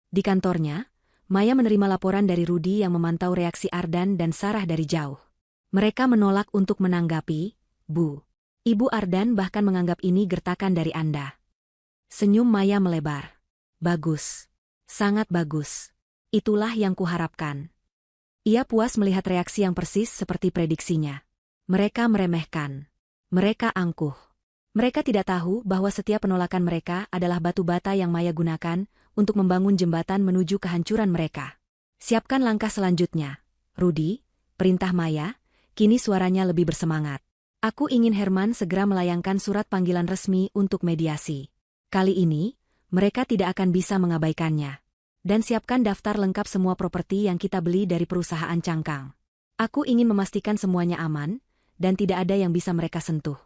Di kantornya, Maya menerima laporan dari Rudy yang memantau reaksi Ardan dan Sarah dari jauh. Mereka menolak untuk menanggapi, Bu. Ibu Ardan bahkan menganggap ini gertakan dari Anda. Senyum Maya melebar. Bagus. Sangat bagus. Itulah yang kuharapkan. Ia puas melihat reaksi yang persis seperti prediksinya. Mereka meremehkan. Mereka angkuh. Mereka tidak tahu bahwa setiap penolakan mereka adalah batu bata yang Maya gunakan untuk membangun jembatan menuju kehancuran mereka. Siapkan langkah selanjutnya. Rudy, perintah Maya, kini suaranya lebih bersemangat. Aku ingin Herman segera melayangkan surat panggilan resmi untuk mediasi. Kali ini, mereka tidak akan bisa mengabaikannya. Dan siapkan daftar lengkap semua properti yang kita beli dari perusahaan Cangkang. Aku ingin memastikan semuanya aman, dan tidak ada yang bisa mereka sentuh.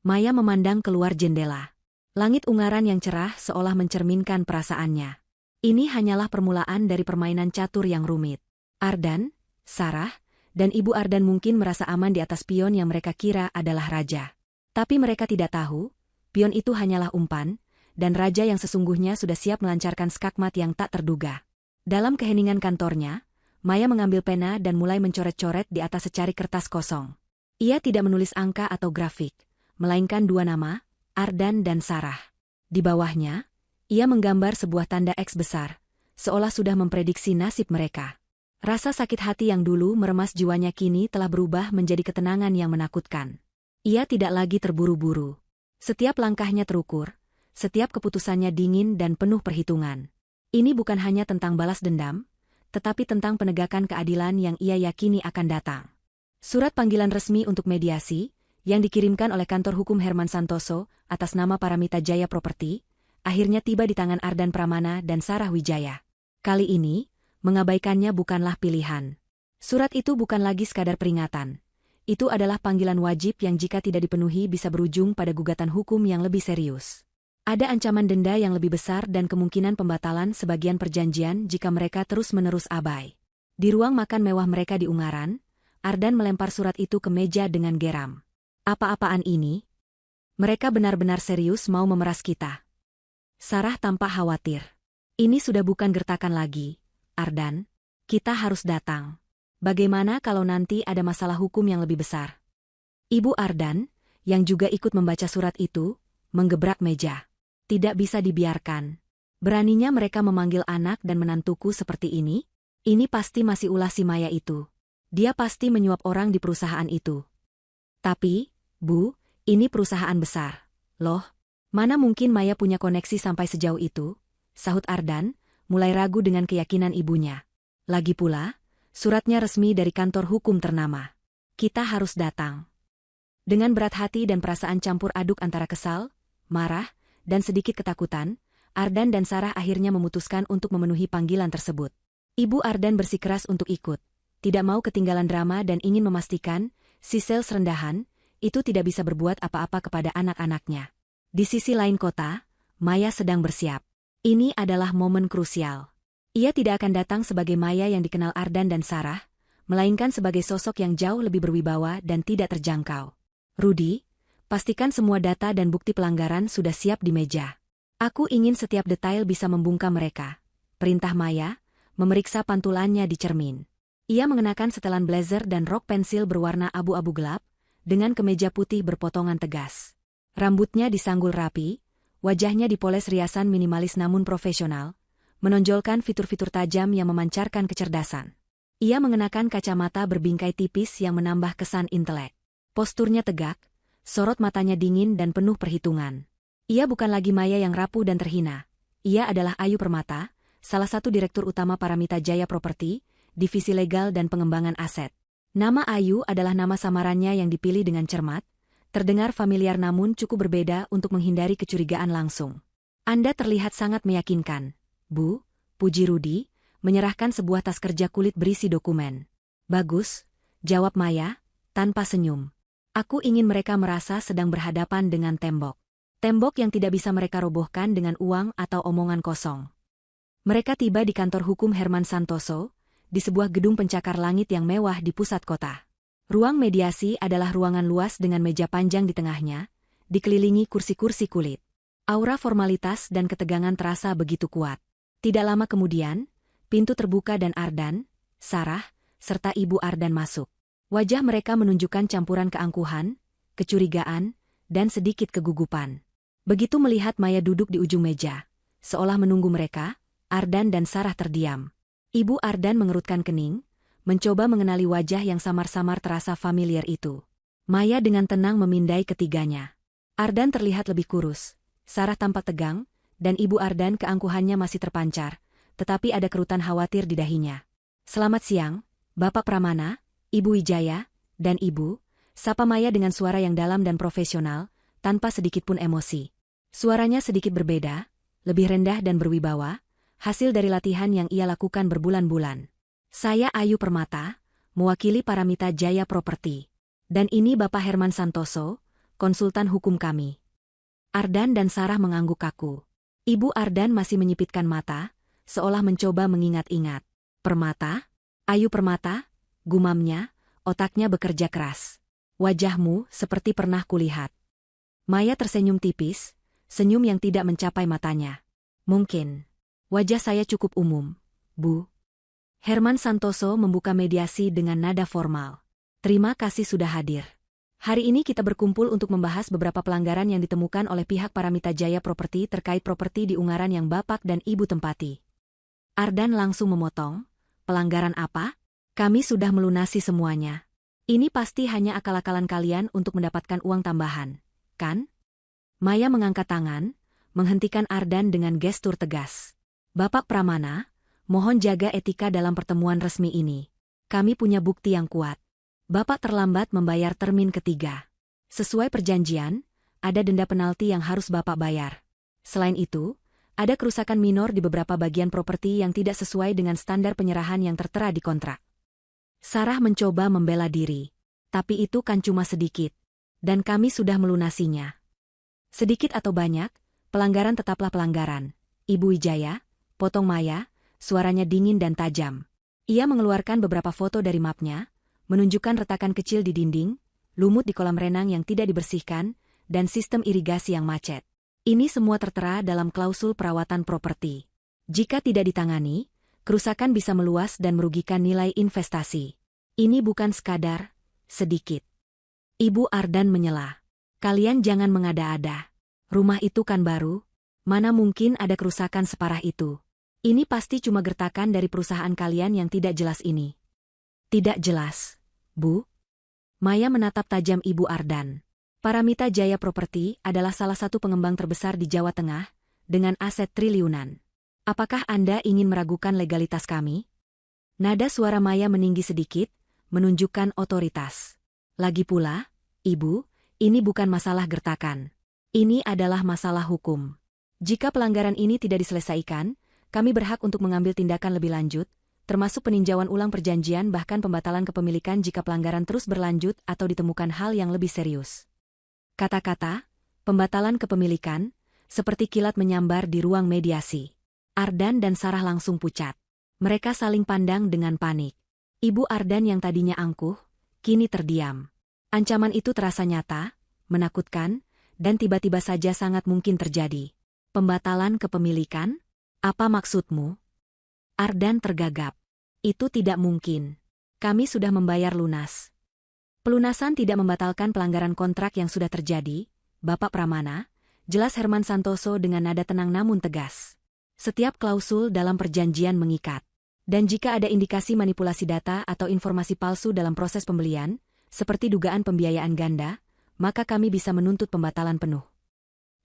Maya memandang keluar jendela. Langit ungaran yang cerah seolah mencerminkan perasaannya. Ini hanyalah permulaan dari permainan catur yang rumit. Ardan, Sarah, dan Ibu Ardan mungkin merasa aman di atas pion yang mereka kira adalah raja. Tapi mereka tidak tahu, pion itu hanyalah umpan, dan raja yang sesungguhnya sudah siap melancarkan skakmat yang tak terduga. Dalam keheningan kantornya, Maya mengambil pena dan mulai mencoret-coret di atas secari kertas kosong. Ia tidak menulis angka atau grafik, melainkan dua nama, Ardan dan Sarah. Di bawahnya, ia menggambar sebuah tanda X besar, seolah sudah memprediksi nasib mereka. Rasa sakit hati yang dulu meremas jiwanya kini telah berubah menjadi ketenangan yang menakutkan. Ia tidak lagi terburu-buru. Setiap langkahnya terukur, setiap keputusannya dingin dan penuh perhitungan. Ini bukan hanya tentang balas dendam, tetapi tentang penegakan keadilan yang ia yakini akan datang. Surat panggilan resmi untuk mediasi, yang dikirimkan oleh kantor hukum Herman Santoso atas nama Paramita Jaya Property, akhirnya tiba di tangan Ardan Pramana dan Sarah Wijaya. Kali ini, mengabaikannya bukanlah pilihan. Surat itu bukan lagi sekadar peringatan. Itu adalah panggilan wajib yang jika tidak dipenuhi bisa berujung pada gugatan hukum yang lebih serius. Ada ancaman denda yang lebih besar dan kemungkinan pembatalan sebagian perjanjian jika mereka terus-menerus abai. Di ruang makan mewah mereka di Ungaran, Ardan melempar surat itu ke meja dengan geram. Apa-apaan ini? Mereka benar-benar serius mau memeras kita. Sarah tampak khawatir. Ini sudah bukan gertakan lagi, Ardan. Kita harus datang. Bagaimana kalau nanti ada masalah hukum yang lebih besar? Ibu Ardan, yang juga ikut membaca surat itu, menggebrak meja. Tidak bisa dibiarkan. Beraninya mereka memanggil anak dan menantuku seperti ini? Ini pasti masih ulah si Maya itu. Dia pasti menyuap orang di perusahaan itu. Tapi, Bu, ini perusahaan besar. Loh, mana mungkin Maya punya koneksi sampai sejauh itu? Sahut Ardan, mulai ragu dengan keyakinan ibunya. Lagi pula, suratnya resmi dari kantor hukum ternama. Kita harus datang. Dengan berat hati dan perasaan campur aduk antara kesal, marah, dan sedikit ketakutan, Ardan dan Sarah akhirnya memutuskan untuk memenuhi panggilan tersebut. Ibu Ardan bersikeras untuk ikut. Tidak mau ketinggalan drama dan ingin memastikan, si sales rendahan, itu tidak bisa berbuat apa-apa kepada anak-anaknya. Di sisi lain kota, Maya sedang bersiap. Ini adalah momen krusial. Ia tidak akan datang sebagai Maya yang dikenal Ardan dan Sarah, melainkan sebagai sosok yang jauh lebih berwibawa dan tidak terjangkau. Rudy, pastikan semua data dan bukti pelanggaran sudah siap di meja. Aku ingin setiap detail bisa membungkam mereka. Perintah Maya, memeriksa pantulannya di cermin. Ia mengenakan setelan blazer dan rok pensil berwarna abu-abu gelap, dengan kemeja putih berpotongan tegas. Rambutnya disanggul rapi, wajahnya dipoles riasan minimalis namun profesional, menonjolkan fitur-fitur tajam yang memancarkan kecerdasan. Ia mengenakan kacamata berbingkai tipis yang menambah kesan intelek. Posturnya tegak, sorot matanya dingin dan penuh perhitungan. Ia bukan lagi Maya yang rapuh dan terhina. Ia adalah Ayu Permata, salah satu direktur utama Paramita Jaya Property, divisi legal dan pengembangan aset. Nama Ayu adalah nama samarannya yang dipilih dengan cermat, terdengar familiar namun cukup berbeda untuk menghindari kecurigaan langsung. Anda terlihat sangat meyakinkan, Bu, puji Rudy, menyerahkan sebuah tas kerja kulit berisi dokumen. Bagus, jawab Maya, tanpa senyum. Aku ingin mereka merasa sedang berhadapan dengan tembok. Tembok yang tidak bisa mereka robohkan dengan uang atau omongan kosong. Mereka tiba di kantor hukum Herman Santoso, di sebuah gedung pencakar langit yang mewah di pusat kota. Ruang mediasi adalah ruangan luas dengan meja panjang di tengahnya, dikelilingi kursi-kursi kulit. Aura formalitas dan ketegangan terasa begitu kuat. Tidak lama kemudian, pintu terbuka dan Ardan, Sarah, serta Ibu Ardan masuk. Wajah mereka menunjukkan campuran keangkuhan, kecurigaan, dan sedikit kegugupan. Begitu melihat Maya duduk di ujung meja, seolah menunggu mereka, Ardan dan Sarah terdiam. Ibu Ardan mengerutkan kening, mencoba mengenali wajah yang samar-samar terasa familiar itu. Maya dengan tenang memindai ketiganya. Ardan terlihat lebih kurus, Sarah tampak tegang, dan Ibu Ardan keangkuhannya masih terpancar, tetapi ada kerutan khawatir di dahinya. Selamat siang, Bapak Pramana, Ibu Wijaya, dan Ibu, sapa Maya dengan suara yang dalam dan profesional, tanpa sedikit pun emosi. Suaranya sedikit berbeda, lebih rendah dan berwibawa, hasil dari latihan yang ia lakukan berbulan-bulan. Saya Ayu Permata, mewakili Paramita Jaya Property. Dan ini Bapak Herman Santoso, konsultan hukum kami. Ardan dan Sarah mengangguk kaku. Ibu Ardan masih menyipitkan mata, seolah mencoba mengingat-ingat. Permata? Ayu Permata? Gumamnya, otaknya bekerja keras. Wajahmu seperti pernah kulihat. Maya tersenyum tipis, senyum yang tidak mencapai matanya. Mungkin. Wajah saya cukup umum, Bu. Herman Santoso membuka mediasi dengan nada formal. Terima kasih sudah hadir. Hari ini kita berkumpul untuk membahas beberapa pelanggaran yang ditemukan oleh pihak Paramita Jaya Property terkait properti di Ungaran yang Bapak dan Ibu tempati. Ardan langsung memotong, pelanggaran apa? Kami sudah melunasi semuanya. Ini pasti hanya akal-akalan kalian untuk mendapatkan uang tambahan, kan? Maya mengangkat tangan, menghentikan Ardan dengan gestur tegas. Bapak Pramana, mohon jaga etika dalam pertemuan resmi ini. Kami punya bukti yang kuat. Bapak terlambat membayar termin ketiga. Sesuai perjanjian, ada denda penalti yang harus Bapak bayar. Selain itu, ada kerusakan minor di beberapa bagian properti yang tidak sesuai dengan standar penyerahan yang tertera di kontrak. Sarah mencoba membela diri. Tapi itu kan cuma sedikit. Dan kami sudah melunasinya. Sedikit atau banyak, pelanggaran tetaplah pelanggaran. Ibu Wijaya, potong Maya, suaranya dingin dan tajam. Ia mengeluarkan beberapa foto dari mapnya, menunjukkan retakan kecil di dinding, lumut di kolam renang yang tidak dibersihkan, dan sistem irigasi yang macet. Ini semua tertera dalam klausul perawatan properti. Jika tidak ditangani, kerusakan bisa meluas dan merugikan nilai investasi. Ini bukan sekadar sedikit. Ibu Ardan menyela. Kalian jangan mengada-ada. Rumah itu kan baru. Mana mungkin ada kerusakan separah itu. Ini pasti cuma gertakan dari perusahaan kalian yang tidak jelas ini. Tidak jelas, Bu. Maya menatap tajam Ibu Ardan. Paramita Jaya Property adalah salah satu pengembang terbesar di Jawa Tengah, dengan aset triliunan. Apakah Anda ingin meragukan legalitas kami? Nada suara Maya meninggi sedikit, menunjukkan otoritas. Lagi pula, Ibu, ini bukan masalah gertakan. Ini adalah masalah hukum. Jika pelanggaran ini tidak diselesaikan, kami berhak untuk mengambil tindakan lebih lanjut, termasuk peninjauan ulang perjanjian bahkan pembatalan kepemilikan jika pelanggaran terus berlanjut atau ditemukan hal yang lebih serius. Kata-kata, pembatalan kepemilikan, seperti kilat menyambar di ruang mediasi. Ardan dan Sarah langsung pucat. Mereka saling pandang dengan panik. Ibu Ardan yang tadinya angkuh, kini terdiam. Ancaman itu terasa nyata, menakutkan, dan tiba-tiba saja sangat mungkin terjadi. Pembatalan kepemilikan? Apa maksudmu? Ardan tergagap. Itu tidak mungkin. Kami sudah membayar lunas. Pelunasan tidak membatalkan pelanggaran kontrak yang sudah terjadi, Bapak Pramana, jelas Herman Santoso dengan nada tenang namun tegas. Setiap klausul dalam perjanjian mengikat. Dan jika ada indikasi manipulasi data atau informasi palsu dalam proses pembelian, seperti dugaan pembiayaan ganda, maka kami bisa menuntut pembatalan penuh.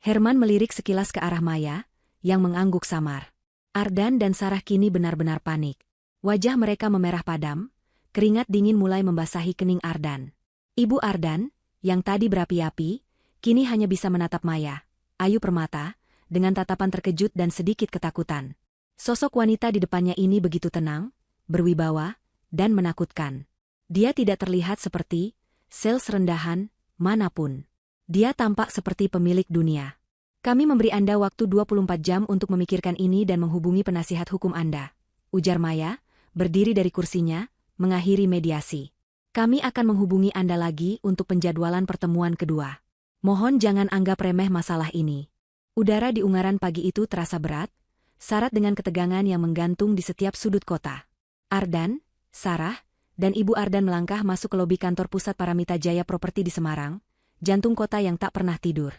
Herman melirik sekilas ke arah Maya, yang mengangguk samar. Ardan dan Sarah kini benar-benar panik. Wajah mereka memerah padam, keringat dingin mulai membasahi kening Ardan. Ibu Ardan, yang tadi berapi-api, kini hanya bisa menatap Maya, Ayu Permata, dengan tatapan terkejut dan sedikit ketakutan. Sosok wanita di depannya ini begitu tenang, berwibawa, dan menakutkan. Dia tidak terlihat seperti sales rendahan manapun. Dia tampak seperti pemilik dunia. Kami memberi Anda waktu 24 jam untuk memikirkan ini dan menghubungi penasihat hukum Anda, ujar Maya, berdiri dari kursinya, mengakhiri mediasi. Kami akan menghubungi Anda lagi untuk penjadwalan pertemuan kedua. Mohon jangan anggap remeh masalah ini. Udara di Ungaran pagi itu terasa berat, syarat dengan ketegangan yang menggantung di setiap sudut kota. Ardan, Sarah, dan Ibu Ardan melangkah masuk ke lobi kantor pusat Paramita Jaya Property di Semarang, jantung kota yang tak pernah tidur.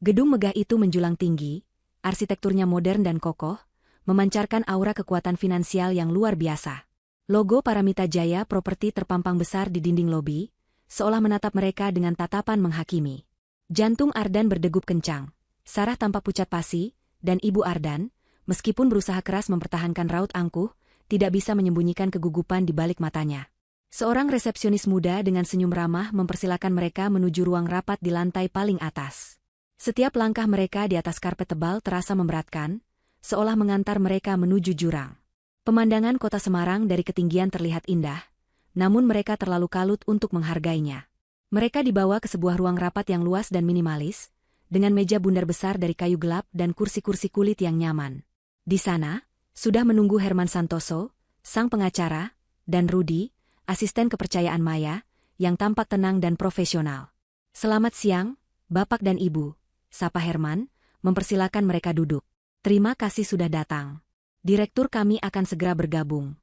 Gedung megah itu menjulang tinggi, arsitekturnya modern dan kokoh, memancarkan aura kekuatan finansial yang luar biasa. Logo Paramita Jaya Property terpampang besar di dinding lobi, seolah menatap mereka dengan tatapan menghakimi. Jantung Ardan berdegup kencang. Sarah tampak pucat pasi, dan Ibu Ardan, meskipun berusaha keras mempertahankan raut angkuh, tidak bisa menyembunyikan kegugupan di balik matanya. Seorang resepsionis muda dengan senyum ramah mempersilakan mereka menuju ruang rapat di lantai paling atas. Setiap langkah mereka di atas karpet tebal terasa memberatkan, seolah mengantar mereka menuju jurang. Pemandangan kota Semarang dari ketinggian terlihat indah, namun mereka terlalu kalut untuk menghargainya. Mereka dibawa ke sebuah ruang rapat yang luas dan minimalis, dengan meja bundar besar dari kayu gelap dan kursi-kursi kulit yang nyaman. Di sana, sudah menunggu Herman Santoso, sang pengacara, dan Rudi, asisten kepercayaan Maya, yang tampak tenang dan profesional. Selamat siang, Bapak dan Ibu, sapa Herman, mempersilakan mereka duduk. Terima kasih sudah datang. Direktur kami akan segera bergabung.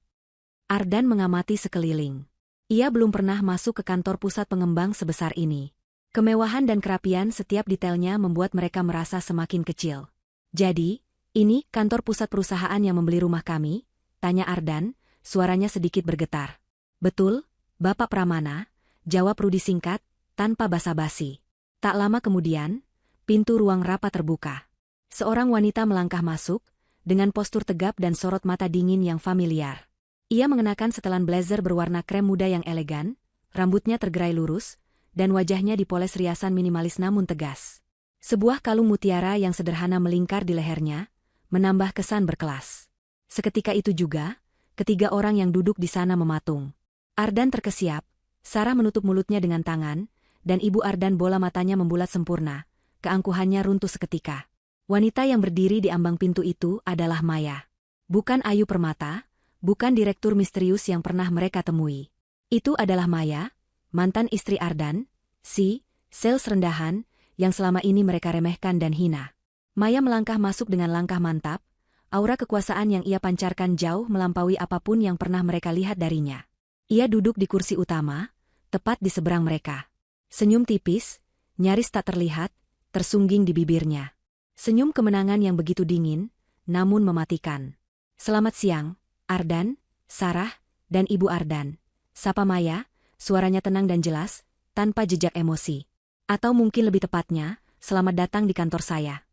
Ardan mengamati sekeliling. Ia belum pernah masuk ke kantor pusat pengembang sebesar ini. Kemewahan dan kerapian setiap detailnya membuat mereka merasa semakin kecil. "Jadi, ini kantor pusat perusahaan yang membeli rumah kami?" tanya Ardan, suaranya sedikit bergetar. "Betul, Bapak Pramana," jawab Rudi singkat, tanpa basa-basi. Tak lama kemudian, pintu ruang rapat terbuka. Seorang wanita melangkah masuk, dengan postur tegap dan sorot mata dingin yang familiar. Ia mengenakan setelan blazer berwarna krem muda yang elegan, rambutnya tergerai lurus, dan wajahnya dipoles riasan minimalis namun tegas. Sebuah kalung mutiara yang sederhana melingkar di lehernya, menambah kesan berkelas. Seketika itu juga, ketiga orang yang duduk di sana mematung. Ardan terkesiap, Sarah menutup mulutnya dengan tangan, dan Ibu Ardan bola matanya membulat sempurna, keangkuhannya runtuh seketika. Wanita yang berdiri di ambang pintu itu adalah Maya. Bukan Ayu Permata, bukan direktur misterius yang pernah mereka temui. Itu adalah Maya, mantan istri Ardan, si sales rendahan, yang selama ini mereka remehkan dan hina. Maya melangkah masuk dengan langkah mantap, aura kekuasaan yang ia pancarkan jauh melampaui apapun yang pernah mereka lihat darinya. Ia duduk di kursi utama, tepat di seberang mereka. Senyum tipis, nyaris tak terlihat, tersungging di bibirnya. Senyum kemenangan yang begitu dingin, namun mematikan. "Selamat siang, Ardan, Sarah, dan Ibu Ardan," sapa Maya, suaranya tenang dan jelas, tanpa jejak emosi. "Atau mungkin lebih tepatnya, selamat datang di kantor saya."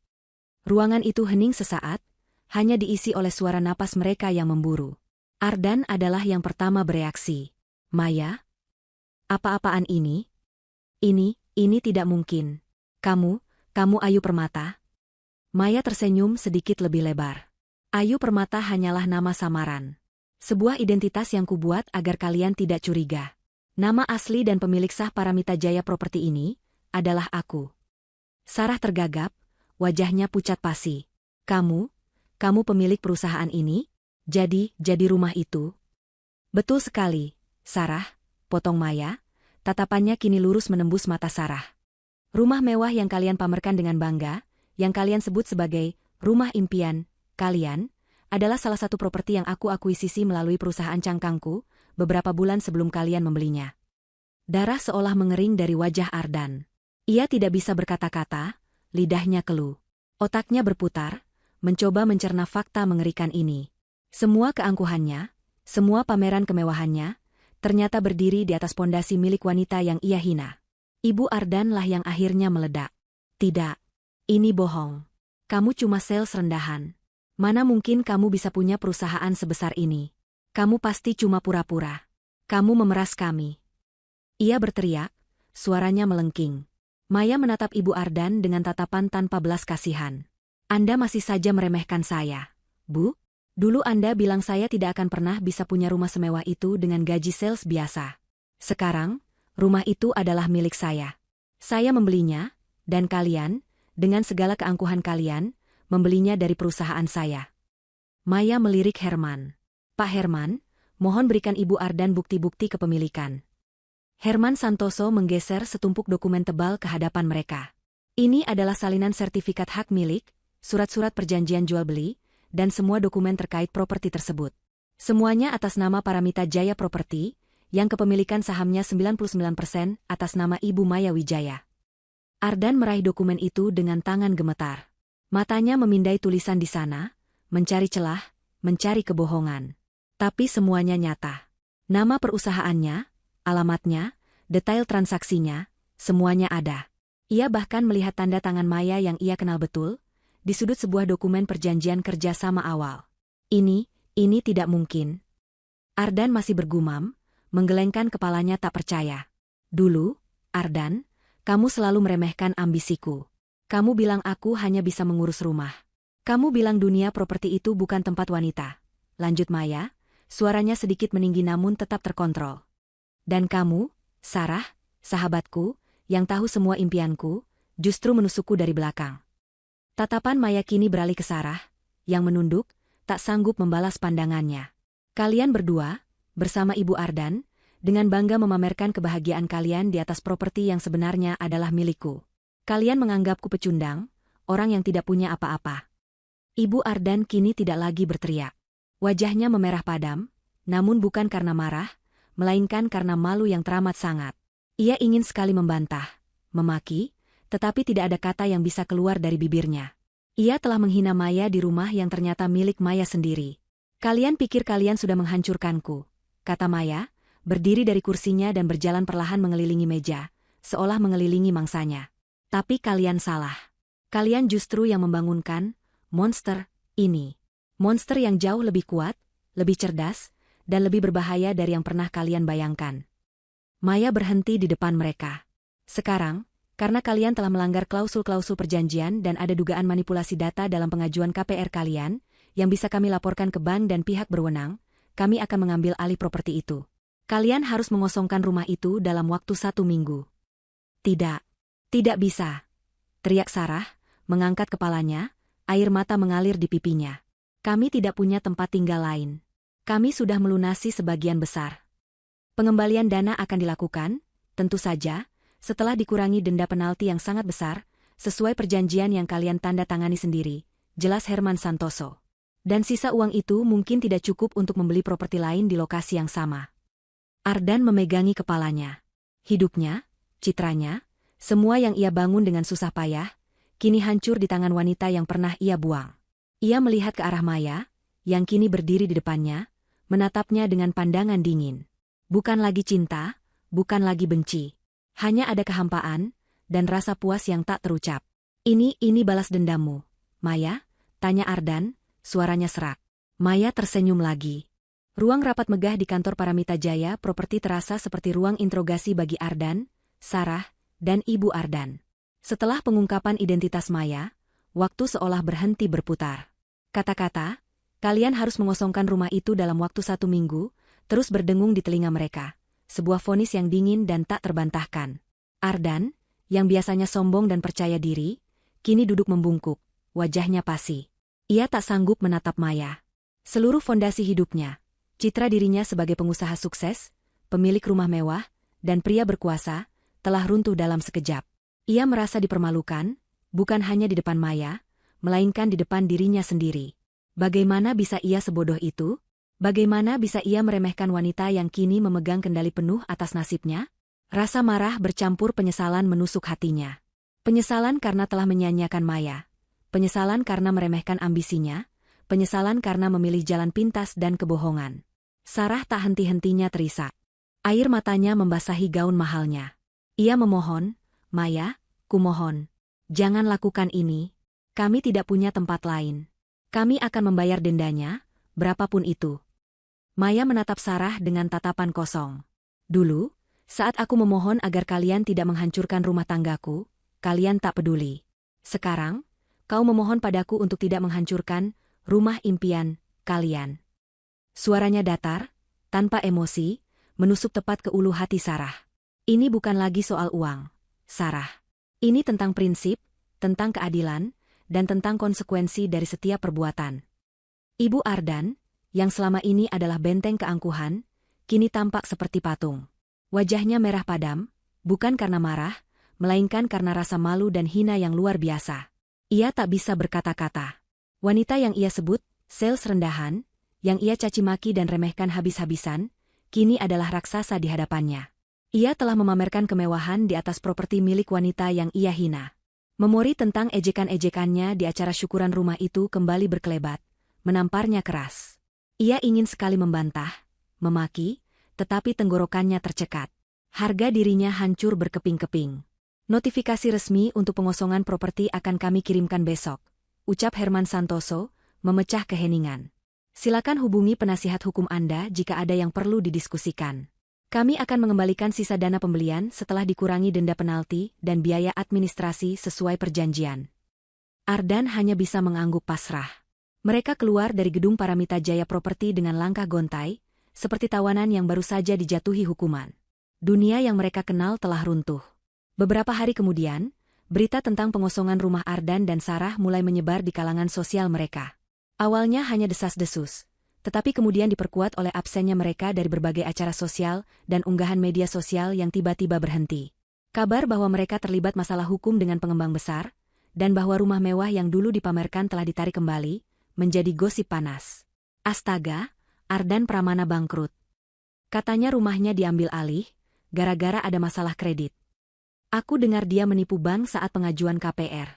Ruangan itu hening sesaat, hanya diisi oleh suara napas mereka yang memburu. Ardan adalah yang pertama bereaksi. "Maya? Apa-apaan ini? Ini tidak mungkin. Kamu Ayu Permata?" Maya tersenyum sedikit lebih lebar. "Ayu Permata hanyalah nama samaran. Sebuah identitas yang kubuat agar kalian tidak curiga. Nama asli dan pemilik sah Paramita Jaya Property ini adalah aku." Sarah tergagap, wajahnya pucat pasi. Kamu pemilik perusahaan ini? Jadi rumah itu?" "Betul sekali, Sarah," potong Maya, tatapannya kini lurus menembus mata Sarah. "Rumah mewah yang kalian pamerkan dengan bangga, yang kalian sebut sebagai rumah impian kalian, adalah salah satu properti yang aku akuisisi melalui perusahaan cangkangku beberapa bulan sebelum kalian membelinya." Darah seolah mengering dari wajah Ardan. Ia tidak bisa berkata-kata, lidahnya keluh. Otaknya berputar, mencoba mencerna fakta mengerikan ini. Semua keangkuhannya, semua pameran kemewahannya, ternyata berdiri di atas pondasi milik wanita yang ia hina. Ibu Ardan lah yang akhirnya meledak. "Tidak, ini bohong. Kamu cuma sales rendahan. Mana mungkin kamu bisa punya perusahaan sebesar ini? Kamu pasti cuma pura-pura. Kamu memeras kami." Ia berteriak, suaranya melengking. Maya menatap Ibu Ardan dengan tatapan tanpa belas kasihan. "Anda masih saja meremehkan saya, Bu? Dulu Anda bilang saya tidak akan pernah bisa punya rumah semewah itu dengan gaji sales biasa. Sekarang, rumah itu adalah milik saya. Saya membelinya, dan kalian, dengan segala keangkuhan kalian, membelinya dari perusahaan saya." Maya melirik Herman. "Pak Herman, mohon berikan Ibu Ardan bukti-bukti kepemilikan." Herman Santoso menggeser setumpuk dokumen tebal ke hadapan mereka. Ini adalah salinan sertifikat hak milik, surat-surat perjanjian jual-beli, dan semua dokumen terkait properti tersebut. Semuanya atas nama Paramita Jaya Property, yang kepemilikan sahamnya 99% atas nama Ibu Maya Wijaya. Ardan meraih dokumen itu dengan tangan gemetar. Matanya memindai tulisan di sana, mencari celah, mencari kebohongan. Tapi semuanya nyata. Nama perusahaannya, alamatnya, detail transaksinya, semuanya ada. Ia bahkan melihat tanda tangan Maya yang ia kenal betul, di sudut sebuah dokumen perjanjian kerja sama awal. Ini tidak mungkin." Ardan masih bergumam, menggelengkan kepalanya tak percaya. "Dulu, Ardan, kamu selalu meremehkan ambisiku. Kamu bilang aku hanya bisa mengurus rumah. Kamu bilang dunia properti itu bukan tempat wanita," lanjut Maya, suaranya sedikit meninggi namun tetap terkontrol. "Dan kamu, Sarah, sahabatku, yang tahu semua impianku, justru menusukku dari belakang." Tatapan Maya kini beralih ke Sarah, yang menunduk, tak sanggup membalas pandangannya. "Kalian berdua, bersama Ibu Ardan, dengan bangga memamerkan kebahagiaan kalian di atas properti yang sebenarnya adalah milikku. Kalian menganggapku pecundang, orang yang tidak punya apa-apa." Ibu Ardan kini tidak lagi berteriak. Wajahnya memerah padam, namun bukan karena marah, melainkan karena malu yang teramat sangat. Ia ingin sekali membantah, memaki, tetapi tidak ada kata yang bisa keluar dari bibirnya. Ia telah menghina Maya di rumah yang ternyata milik Maya sendiri. Kalian pikir kalian sudah menghancurkanku, kata Maya, berdiri dari kursinya dan berjalan perlahan mengelilingi meja, seolah mengelilingi mangsanya. Tapi kalian salah. Kalian justru yang membangunkan monster ini. Monster yang jauh lebih kuat, lebih cerdas, dan lebih berbahaya dari yang pernah kalian bayangkan. Maya berhenti di depan mereka. Sekarang, karena kalian telah melanggar klausul-klausul perjanjian dan ada dugaan manipulasi data dalam pengajuan KPR kalian, yang bisa kami laporkan ke bank dan pihak berwenang, kami akan mengambil alih properti itu. Kalian harus mengosongkan rumah itu dalam waktu 1 minggu. Tidak. Tidak bisa. Teriak Sarah, mengangkat kepalanya, air mata mengalir di pipinya. Kami tidak punya tempat tinggal lain. Kami sudah melunasi sebagian besar. Pengembalian dana akan dilakukan, tentu saja, setelah dikurangi denda penalti yang sangat besar, sesuai perjanjian yang kalian tanda tangani sendiri, jelas Herman Santoso. Dan sisa uang itu mungkin tidak cukup untuk membeli properti lain di lokasi yang sama. Ardan memegangi kepalanya. Hidupnya, citranya, semua yang ia bangun dengan susah payah, kini hancur di tangan wanita yang pernah ia buang. Ia melihat ke arah Maya, yang kini berdiri di depannya, menatapnya dengan pandangan dingin. Bukan lagi cinta, bukan lagi benci. Hanya ada kehampaan, dan rasa puas yang tak terucap. Ini balas dendammu, Maya? Tanya Ardan, suaranya serak. Maya tersenyum lagi. Ruang rapat megah di kantor Paramita Jaya Properti terasa seperti ruang interogasi bagi Ardan, Sarah, dan Ibu Ardan. Setelah pengungkapan identitas Maya, waktu seolah berhenti berputar. Kata-kata, kalian harus mengosongkan rumah itu dalam waktu 1 minggu, terus berdengung di telinga mereka. Sebuah vonis yang dingin dan tak terbantahkan. Ardan, yang biasanya sombong dan percaya diri, kini duduk membungkuk, wajahnya pasi. Ia tak sanggup menatap Maya. Seluruh fondasi hidupnya, citra dirinya sebagai pengusaha sukses, pemilik rumah mewah, dan pria berkuasa, telah runtuh dalam sekejap. Ia merasa dipermalukan, bukan hanya di depan Maya, melainkan di depan dirinya sendiri. Bagaimana bisa ia sebodoh itu? Bagaimana bisa ia meremehkan wanita yang kini memegang kendali penuh atas nasibnya? Rasa marah bercampur penyesalan menusuk hatinya. Penyesalan karena telah menyia-nyiakan Maya. Penyesalan karena meremehkan ambisinya. Penyesalan karena memilih jalan pintas dan kebohongan. Sarah tak henti-hentinya terisak. Air matanya membasahi gaun mahalnya. Ia memohon, Maya, kumohon. Jangan lakukan ini. Kami tidak punya tempat lain. Kami akan membayar dendanya, berapapun itu. Maya menatap Sarah dengan tatapan kosong. Dulu, saat aku memohon agar kalian tidak menghancurkan rumah tanggaku, kalian tak peduli. Sekarang, kau memohon padaku untuk tidak menghancurkan rumah impian kalian. Suaranya datar, tanpa emosi, menusuk tepat ke ulu hati Sarah. Ini bukan lagi soal uang, Sarah. Ini tentang prinsip, tentang keadilan, dan tentang konsekuensi dari setiap perbuatan. Ibu Ardan, yang selama ini adalah benteng keangkuhan, kini tampak seperti patung. Wajahnya merah padam, bukan karena marah, melainkan karena rasa malu dan hina yang luar biasa. Ia tak bisa berkata-kata. Wanita yang ia sebut, sales rendahan, yang ia caci maki dan remehkan habis-habisan, kini adalah raksasa di hadapannya. Ia telah memamerkan kemewahan di atas properti milik wanita yang ia hina. Memori tentang ejekan-ejekannya di acara syukuran rumah itu kembali berkelebat, menamparnya keras. Ia ingin sekali membantah, memaki, tetapi tenggorokannya tercekat. Harga dirinya hancur berkeping-keping. Notifikasi resmi untuk pengosongan properti akan kami kirimkan besok, ucap Herman Santoso, memecah keheningan. Silakan hubungi penasihat hukum Anda jika ada yang perlu didiskusikan. Kami akan mengembalikan sisa dana pembelian setelah dikurangi denda penalti dan biaya administrasi sesuai perjanjian. Ardan hanya bisa mengangguk pasrah. Mereka keluar dari gedung Paramita Jaya Properti dengan langkah gontai, seperti tawanan yang baru saja dijatuhi hukuman. Dunia yang mereka kenal telah runtuh. Beberapa hari kemudian, berita tentang pengosongan rumah Ardan dan Sarah mulai menyebar di kalangan sosial mereka. Awalnya hanya desas-desus, tetapi kemudian diperkuat oleh absennya mereka dari berbagai acara sosial dan unggahan media sosial yang tiba-tiba berhenti. Kabar bahwa mereka terlibat masalah hukum dengan pengembang besar, dan bahwa rumah mewah yang dulu dipamerkan telah ditarik kembali, menjadi gosip panas. Astaga, Ardan Pramana bangkrut. Katanya rumahnya diambil alih, gara-gara ada masalah kredit. Aku dengar dia menipu bank saat pengajuan KPR.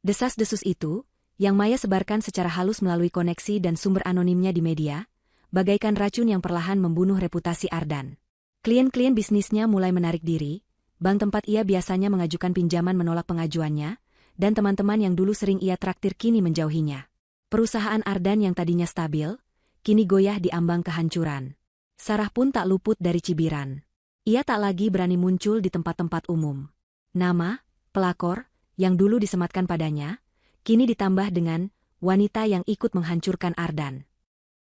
Desas-desus itu, yang Maya sebarkan secara halus melalui koneksi dan sumber anonimnya di media, bagaikan racun yang perlahan membunuh reputasi Ardan. Klien-klien bisnisnya mulai menarik diri, bank tempat ia biasanya mengajukan pinjaman menolak pengajuannya, dan teman-teman yang dulu sering ia traktir kini menjauhinya. Perusahaan Ardan yang tadinya stabil, kini goyah di ambang kehancuran. Sarah pun tak luput dari cibiran. Ia tak lagi berani muncul di tempat-tempat umum. Nama, pelakor, yang dulu disematkan padanya, kini ditambah dengan wanita yang ikut menghancurkan Ardan.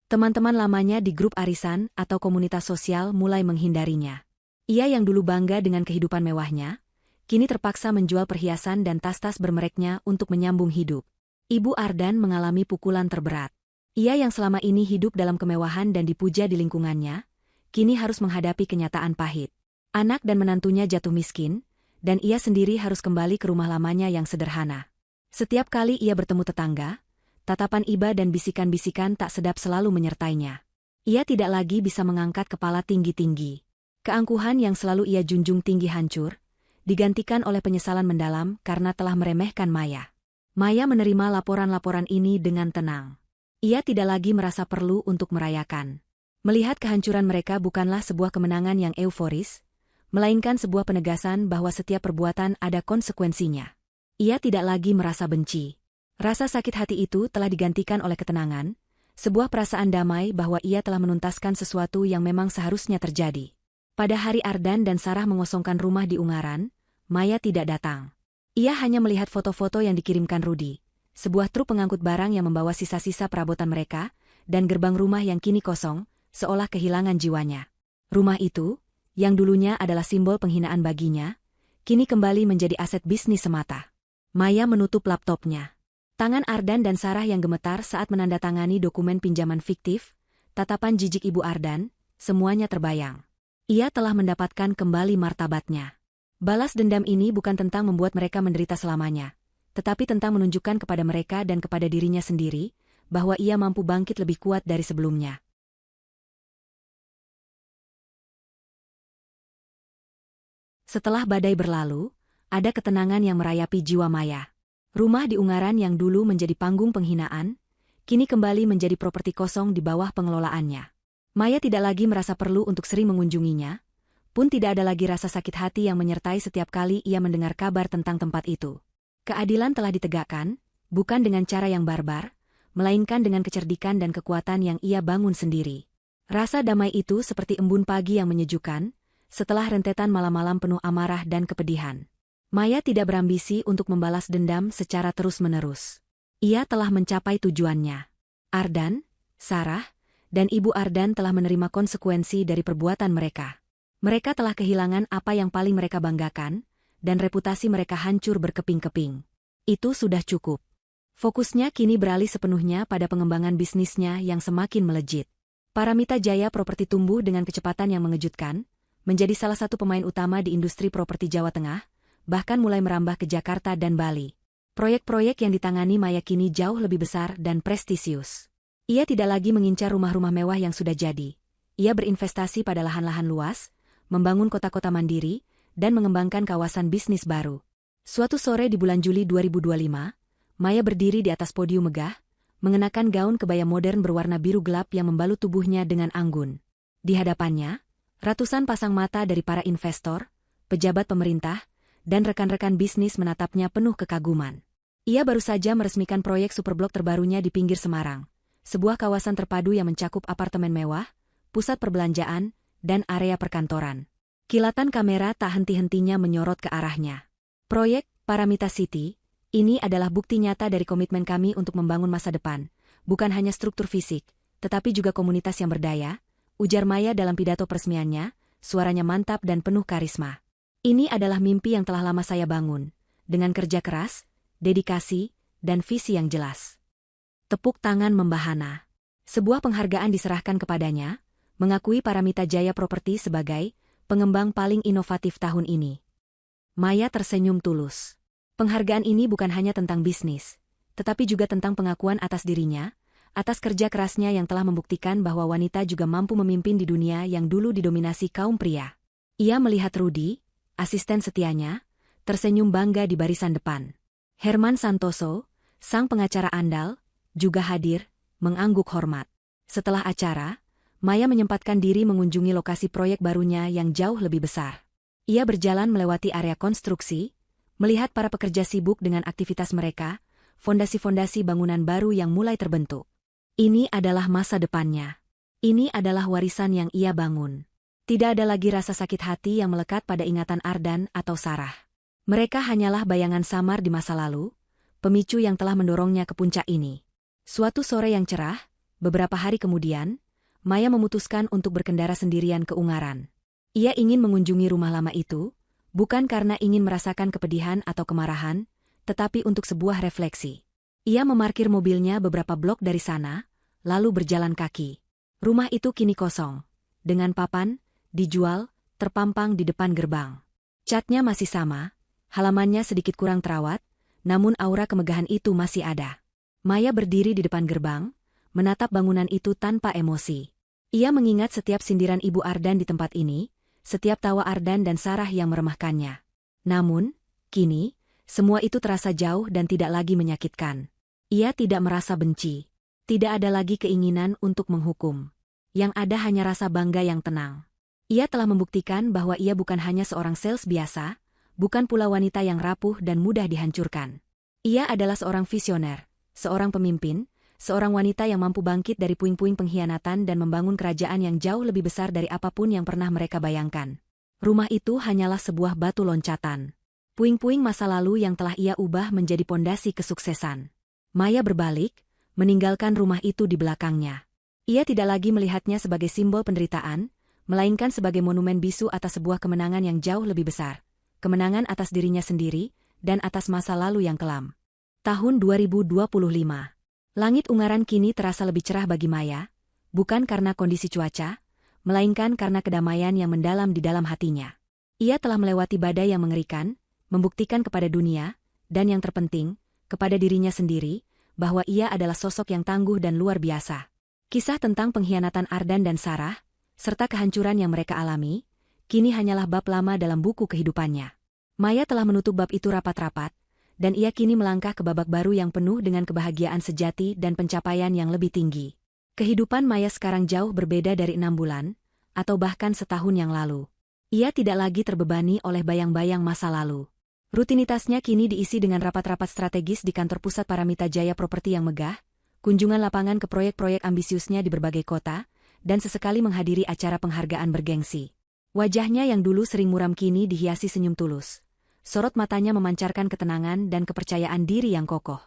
Teman-teman lamanya di grup arisan atau komunitas sosial mulai menghindarinya. Ia yang dulu bangga dengan kehidupan mewahnya, kini terpaksa menjual perhiasan dan tas-tas bermereknya untuk menyambung hidup. Ibu Ardan mengalami pukulan terberat. Ia yang selama ini hidup dalam kemewahan dan dipuja di lingkungannya, kini harus menghadapi kenyataan pahit. Anak dan menantunya jatuh miskin, dan ia sendiri harus kembali ke rumah lamanya yang sederhana. Setiap kali ia bertemu tetangga, tatapan iba dan bisikan-bisikan tak sedap selalu menyertainya. Ia tidak lagi bisa mengangkat kepala tinggi-tinggi. Keangkuhan yang selalu ia junjung tinggi hancur, digantikan oleh penyesalan mendalam karena telah meremehkan Maya. Maya menerima laporan-laporan ini dengan tenang. Ia tidak lagi merasa perlu untuk merayakan. Melihat kehancuran mereka bukanlah sebuah kemenangan yang euforis, melainkan sebuah penegasan bahwa setiap perbuatan ada konsekuensinya. Ia tidak lagi merasa benci. Rasa sakit hati itu telah digantikan oleh ketenangan, sebuah perasaan damai bahwa ia telah menuntaskan sesuatu yang memang seharusnya terjadi. Pada hari Ardan dan Sarah mengosongkan rumah di Ungaran, Maya tidak datang. Ia hanya melihat foto-foto yang dikirimkan Rudi, sebuah truk pengangkut barang yang membawa sisa-sisa perabotan mereka, dan gerbang rumah yang kini kosong, seolah kehilangan jiwanya. Rumah itu, yang dulunya adalah simbol penghinaan baginya, kini kembali menjadi aset bisnis semata. Maya menutup laptopnya. Tangan Ardan dan Sarah yang gemetar saat menandatangani dokumen pinjaman fiktif, tatapan jijik Ibu Ardan, semuanya terbayang. Ia telah mendapatkan kembali martabatnya. Balas dendam ini bukan tentang membuat mereka menderita selamanya, tetapi tentang menunjukkan kepada mereka dan kepada dirinya sendiri, bahwa ia mampu bangkit lebih kuat dari sebelumnya. Setelah badai berlalu, ada ketenangan yang merayapi jiwa Maya. Rumah di Ungaran yang dulu menjadi panggung penghinaan, kini kembali menjadi properti kosong di bawah pengelolaannya. Maya tidak lagi merasa perlu untuk sering mengunjunginya, pun tidak ada lagi rasa sakit hati yang menyertai setiap kali ia mendengar kabar tentang tempat itu. Keadilan telah ditegakkan, bukan dengan cara yang barbar, melainkan dengan kecerdikan dan kekuatan yang ia bangun sendiri. Rasa damai itu seperti embun pagi yang menyejukkan, setelah rentetan malam-malam penuh amarah dan kepedihan. Maya tidak berambisi untuk membalas dendam secara terus-menerus. Ia telah mencapai tujuannya. Ardan, Sarah, dan Ibu Ardan telah menerima konsekuensi dari perbuatan mereka. Mereka telah kehilangan apa yang paling mereka banggakan, dan reputasi mereka hancur berkeping-keping. Itu sudah cukup. Fokusnya kini beralih sepenuhnya pada pengembangan bisnisnya yang semakin melejit. Paramita Jaya Properti tumbuh dengan kecepatan yang mengejutkan, menjadi salah satu pemain utama di industri properti Jawa Tengah, bahkan mulai merambah ke Jakarta dan Bali. Proyek-proyek yang ditangani Maya kini jauh lebih besar dan prestisius. Ia tidak lagi mengincar rumah-rumah mewah yang sudah jadi. Ia berinvestasi pada lahan-lahan luas, membangun kota-kota mandiri, dan mengembangkan kawasan bisnis baru. Suatu sore di bulan Juli 2025, Maya berdiri di atas podium megah, mengenakan gaun kebaya modern berwarna biru gelap yang membalut tubuhnya dengan anggun. Di hadapannya, ratusan pasang mata dari para investor, pejabat pemerintah, dan rekan-rekan bisnis menatapnya penuh kekaguman. Ia baru saja meresmikan proyek superblok terbarunya di pinggir Semarang, sebuah kawasan terpadu yang mencakup apartemen mewah, pusat perbelanjaan, dan area perkantoran. Kilatan kamera tak henti-hentinya menyorot ke arahnya. Proyek Paramita City, ini adalah bukti nyata dari komitmen kami untuk membangun masa depan, bukan hanya struktur fisik, tetapi juga komunitas yang berdaya, ujar Maya dalam pidato peresmiannya, suaranya mantap dan penuh karisma. Ini adalah mimpi yang telah lama saya bangun, dengan kerja keras, dedikasi, dan visi yang jelas. Tepuk tangan membahana. Sebuah penghargaan diserahkan kepadanya, mengakui Paramita Jaya Properti sebagai pengembang paling inovatif tahun ini. Maya tersenyum tulus. Penghargaan ini bukan hanya tentang bisnis, tetapi juga tentang pengakuan atas dirinya, atas kerja kerasnya yang telah membuktikan bahwa wanita juga mampu memimpin di dunia yang dulu didominasi kaum pria. Ia melihat Rudy, asisten setianya, tersenyum bangga di barisan depan. Herman Santoso, sang pengacara andal, juga hadir, mengangguk hormat. Setelah acara, Maya menyempatkan diri mengunjungi lokasi proyek barunya yang jauh lebih besar. Ia berjalan melewati area konstruksi, melihat para pekerja sibuk dengan aktivitas mereka, fondasi-fondasi bangunan baru yang mulai terbentuk. Ini adalah masa depannya. Ini adalah warisan yang ia bangun. Tidak ada lagi rasa sakit hati yang melekat pada ingatan Ardan atau Sarah. Mereka hanyalah bayangan samar di masa lalu, pemicu yang telah mendorongnya ke puncak ini. Suatu sore yang cerah, beberapa hari kemudian, Maya memutuskan untuk berkendara sendirian ke Ungaran. Ia ingin mengunjungi rumah lama itu, bukan karena ingin merasakan kepedihan atau kemarahan, tetapi untuk sebuah refleksi. Ia memarkir mobilnya beberapa blok dari sana, lalu berjalan kaki. Rumah itu kini kosong. Dengan papan, dijual, terpampang di depan gerbang. Catnya masih sama, halamannya sedikit kurang terawat, namun aura kemegahan itu masih ada. Maya berdiri di depan gerbang, menatap bangunan itu tanpa emosi. Ia mengingat setiap sindiran Ibu Ardan di tempat ini, setiap tawa Ardan dan Sarah yang meremehkannya. Namun, kini, semua itu terasa jauh dan tidak lagi menyakitkan. Ia tidak merasa benci. Tidak ada lagi keinginan untuk menghukum. Yang ada hanya rasa bangga yang tenang. Ia telah membuktikan bahwa ia bukan hanya seorang sales biasa, bukan pula wanita yang rapuh dan mudah dihancurkan. Ia adalah seorang visioner, seorang pemimpin, seorang wanita yang mampu bangkit dari puing-puing pengkhianatan dan membangun kerajaan yang jauh lebih besar dari apapun yang pernah mereka bayangkan. Rumah itu hanyalah sebuah batu loncatan. Puing-puing masa lalu yang telah ia ubah menjadi pondasi kesuksesan. Maya berbalik, meninggalkan rumah itu di belakangnya. Ia tidak lagi melihatnya sebagai simbol penderitaan, melainkan sebagai monumen bisu atas sebuah kemenangan yang jauh lebih besar. Kemenangan atas dirinya sendiri, dan atas masa lalu yang kelam. Tahun 2025. Langit Ungaran kini terasa lebih cerah bagi Maya, bukan karena kondisi cuaca, melainkan karena kedamaian yang mendalam di dalam hatinya. Ia telah melewati badai yang mengerikan, membuktikan kepada dunia, dan yang terpenting, kepada dirinya sendiri, bahwa ia adalah sosok yang tangguh dan luar biasa. Kisah tentang pengkhianatan Ardan dan Sarah, serta kehancuran yang mereka alami, kini hanyalah bab lama dalam buku kehidupannya. Maya telah menutup bab itu rapat-rapat, dan ia kini melangkah ke babak baru yang penuh dengan kebahagiaan sejati dan pencapaian yang lebih tinggi. Kehidupan Maya sekarang jauh berbeda dari 6 bulan, atau bahkan setahun yang lalu. Ia tidak lagi terbebani oleh bayang-bayang masa lalu. Rutinitasnya kini diisi dengan rapat-rapat strategis di kantor pusat Paramita Jaya Properti yang megah, kunjungan lapangan ke proyek-proyek ambisiusnya di berbagai kota, dan sesekali menghadiri acara penghargaan bergengsi. Wajahnya yang dulu sering muram kini dihiasi senyum tulus. Sorot matanya memancarkan ketenangan dan kepercayaan diri yang kokoh.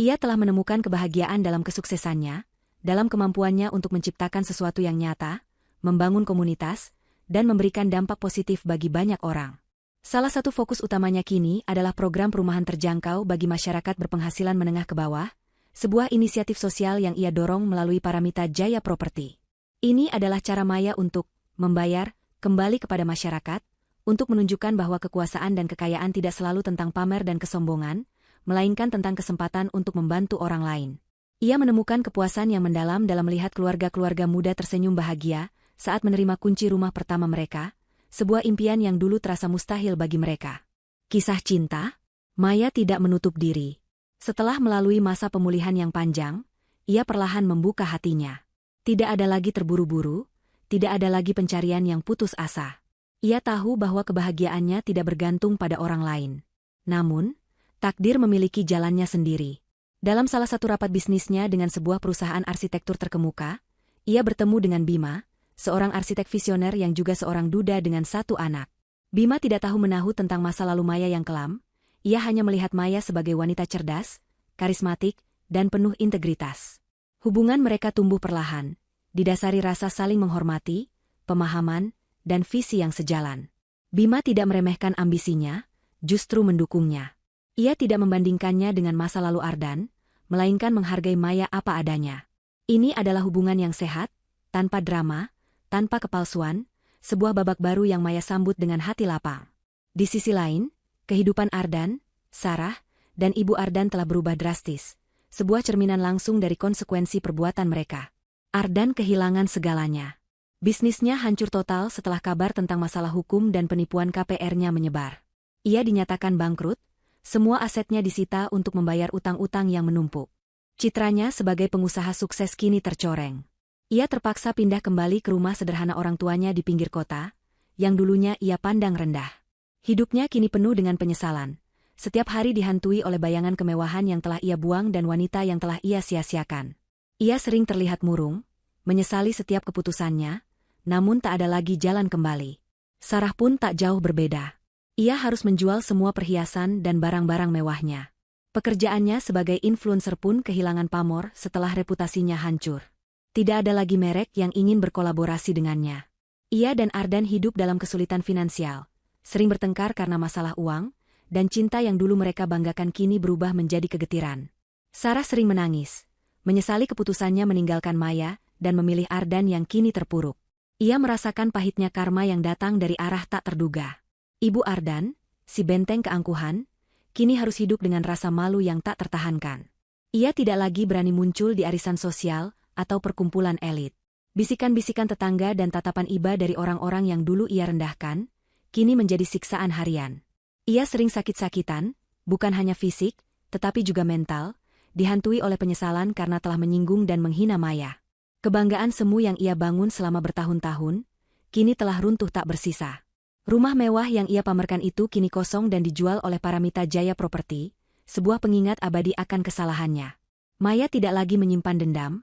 Ia telah menemukan kebahagiaan dalam kesuksesannya, dalam kemampuannya untuk menciptakan sesuatu yang nyata, membangun komunitas, dan memberikan dampak positif bagi banyak orang. Salah satu fokus utamanya kini adalah program perumahan terjangkau bagi masyarakat berpenghasilan menengah ke bawah, sebuah inisiatif sosial yang ia dorong melalui Paramita Jaya Properti. Ini adalah cara Maya untuk membayar kembali kepada masyarakat, untuk menunjukkan bahwa kekuasaan dan kekayaan tidak selalu tentang pamer dan kesombongan, melainkan tentang kesempatan untuk membantu orang lain. Ia menemukan kepuasan yang mendalam dalam melihat keluarga-keluarga muda tersenyum bahagia saat menerima kunci rumah pertama mereka, sebuah impian yang dulu terasa mustahil bagi mereka. Kisah cinta? Maya tidak menutup diri. Setelah melalui masa pemulihan yang panjang, ia perlahan membuka hatinya. Tidak ada lagi terburu-buru, tidak ada lagi pencarian yang putus asa. Ia tahu bahwa kebahagiaannya tidak bergantung pada orang lain. Namun, takdir memiliki jalannya sendiri. Dalam salah satu rapat bisnisnya dengan sebuah perusahaan arsitektur terkemuka, ia bertemu dengan Bima, seorang arsitek visioner yang juga seorang duda dengan 1 anak. Bima tidak tahu menahu tentang masa lalu Maya yang kelam, ia hanya melihat Maya sebagai wanita cerdas, karismatik, dan penuh integritas. Hubungan mereka tumbuh perlahan, didasari rasa saling menghormati, pemahaman, dan visi yang sejalan. Bima tidak meremehkan ambisinya, justru mendukungnya. Ia tidak membandingkannya dengan masa lalu Ardan, melainkan menghargai Maya apa adanya. Ini adalah hubungan yang sehat, tanpa drama, tanpa kepalsuan, sebuah babak baru yang Maya sambut dengan hati lapang. Di sisi lain, kehidupan Ardan, Sarah, dan Ibu Ardan telah berubah drastis. sebuah cerminan langsung dari konsekuensi perbuatan mereka. Ardan kehilangan segalanya. Bisnisnya hancur total setelah kabar tentang masalah hukum dan penipuan KPR-nya menyebar. Ia dinyatakan bangkrut, semua asetnya disita untuk membayar utang-utang yang menumpuk. Citranya sebagai pengusaha sukses kini tercoreng. Ia terpaksa pindah kembali ke rumah sederhana orang tuanya di pinggir kota, yang dulunya ia pandang rendah. Hidupnya kini penuh dengan penyesalan. Setiap hari dihantui oleh bayangan kemewahan yang telah ia buang dan wanita yang telah ia sia-siakan. Ia sering terlihat murung, menyesali setiap keputusannya, namun tak ada lagi jalan kembali. Sarah pun tak jauh berbeda. Ia harus menjual semua perhiasan dan barang-barang mewahnya. Pekerjaannya sebagai influencer pun kehilangan pamor setelah reputasinya hancur. Tidak ada lagi merek yang ingin berkolaborasi dengannya. Ia dan Ardan hidup dalam kesulitan finansial, sering bertengkar karena masalah uang, dan cinta yang dulu mereka banggakan kini berubah menjadi kegetiran. Sarah sering menangis, menyesali keputusannya meninggalkan Maya dan memilih Ardan yang kini terpuruk. Ia merasakan pahitnya karma yang datang dari arah tak terduga. Ibu Ardan, si benteng keangkuhan, kini harus hidup dengan rasa malu yang tak tertahankan. Ia tidak lagi berani muncul di arisan sosial atau perkumpulan elit. Bisikan-bisikan tetangga dan tatapan iba dari orang-orang yang dulu ia rendahkan, kini menjadi siksaan harian. Ia sering sakit-sakitan, bukan hanya fisik, tetapi juga mental, dihantui oleh penyesalan karena telah menyinggung dan menghina Maya. Kebanggaan semu yang ia bangun selama bertahun-tahun, kini telah runtuh tak bersisa. Rumah mewah yang ia pamerkan itu kini kosong dan dijual oleh Paramita Jaya Property, sebuah pengingat abadi akan kesalahannya. Maya tidak lagi menyimpan dendam,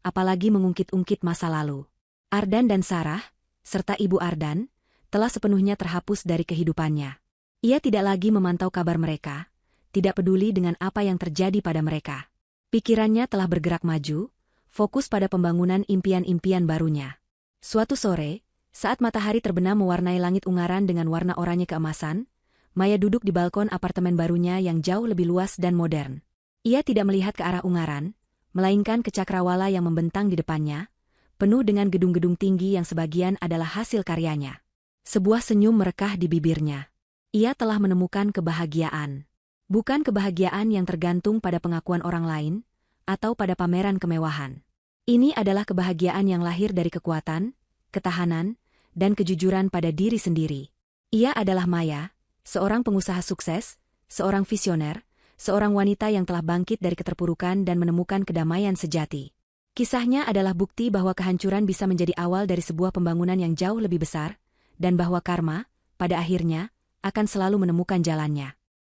apalagi mengungkit-ungkit masa lalu. Ardan dan Sarah, serta Ibu Ardan, telah sepenuhnya terhapus dari kehidupannya. Ia tidak lagi memantau kabar mereka, tidak peduli dengan apa yang terjadi pada mereka. Pikirannya telah bergerak maju, fokus pada pembangunan impian-impian barunya. Suatu sore, saat matahari terbenam mewarnai langit ungaran dengan warna oranye keemasan, Maya duduk di balkon apartemen barunya yang jauh lebih luas dan modern. Ia tidak melihat ke arah ungaran, melainkan ke cakrawala yang membentang di depannya, penuh dengan gedung-gedung tinggi yang sebagian adalah hasil karyanya. Sebuah senyum merekah di bibirnya. Ia telah menemukan kebahagiaan. Bukan kebahagiaan yang tergantung pada pengakuan orang lain, atau pada pameran kemewahan. Ini adalah kebahagiaan yang lahir dari kekuatan, ketahanan, dan kejujuran pada diri sendiri. Ia adalah Maya, seorang pengusaha sukses, seorang visioner, seorang wanita yang telah bangkit dari keterpurukan dan menemukan kedamaian sejati. Kisahnya adalah bukti bahwa kehancuran bisa menjadi awal dari sebuah pembangunan yang jauh lebih besar, dan bahwa karma, pada akhirnya, akan selalu menemukan jalannya.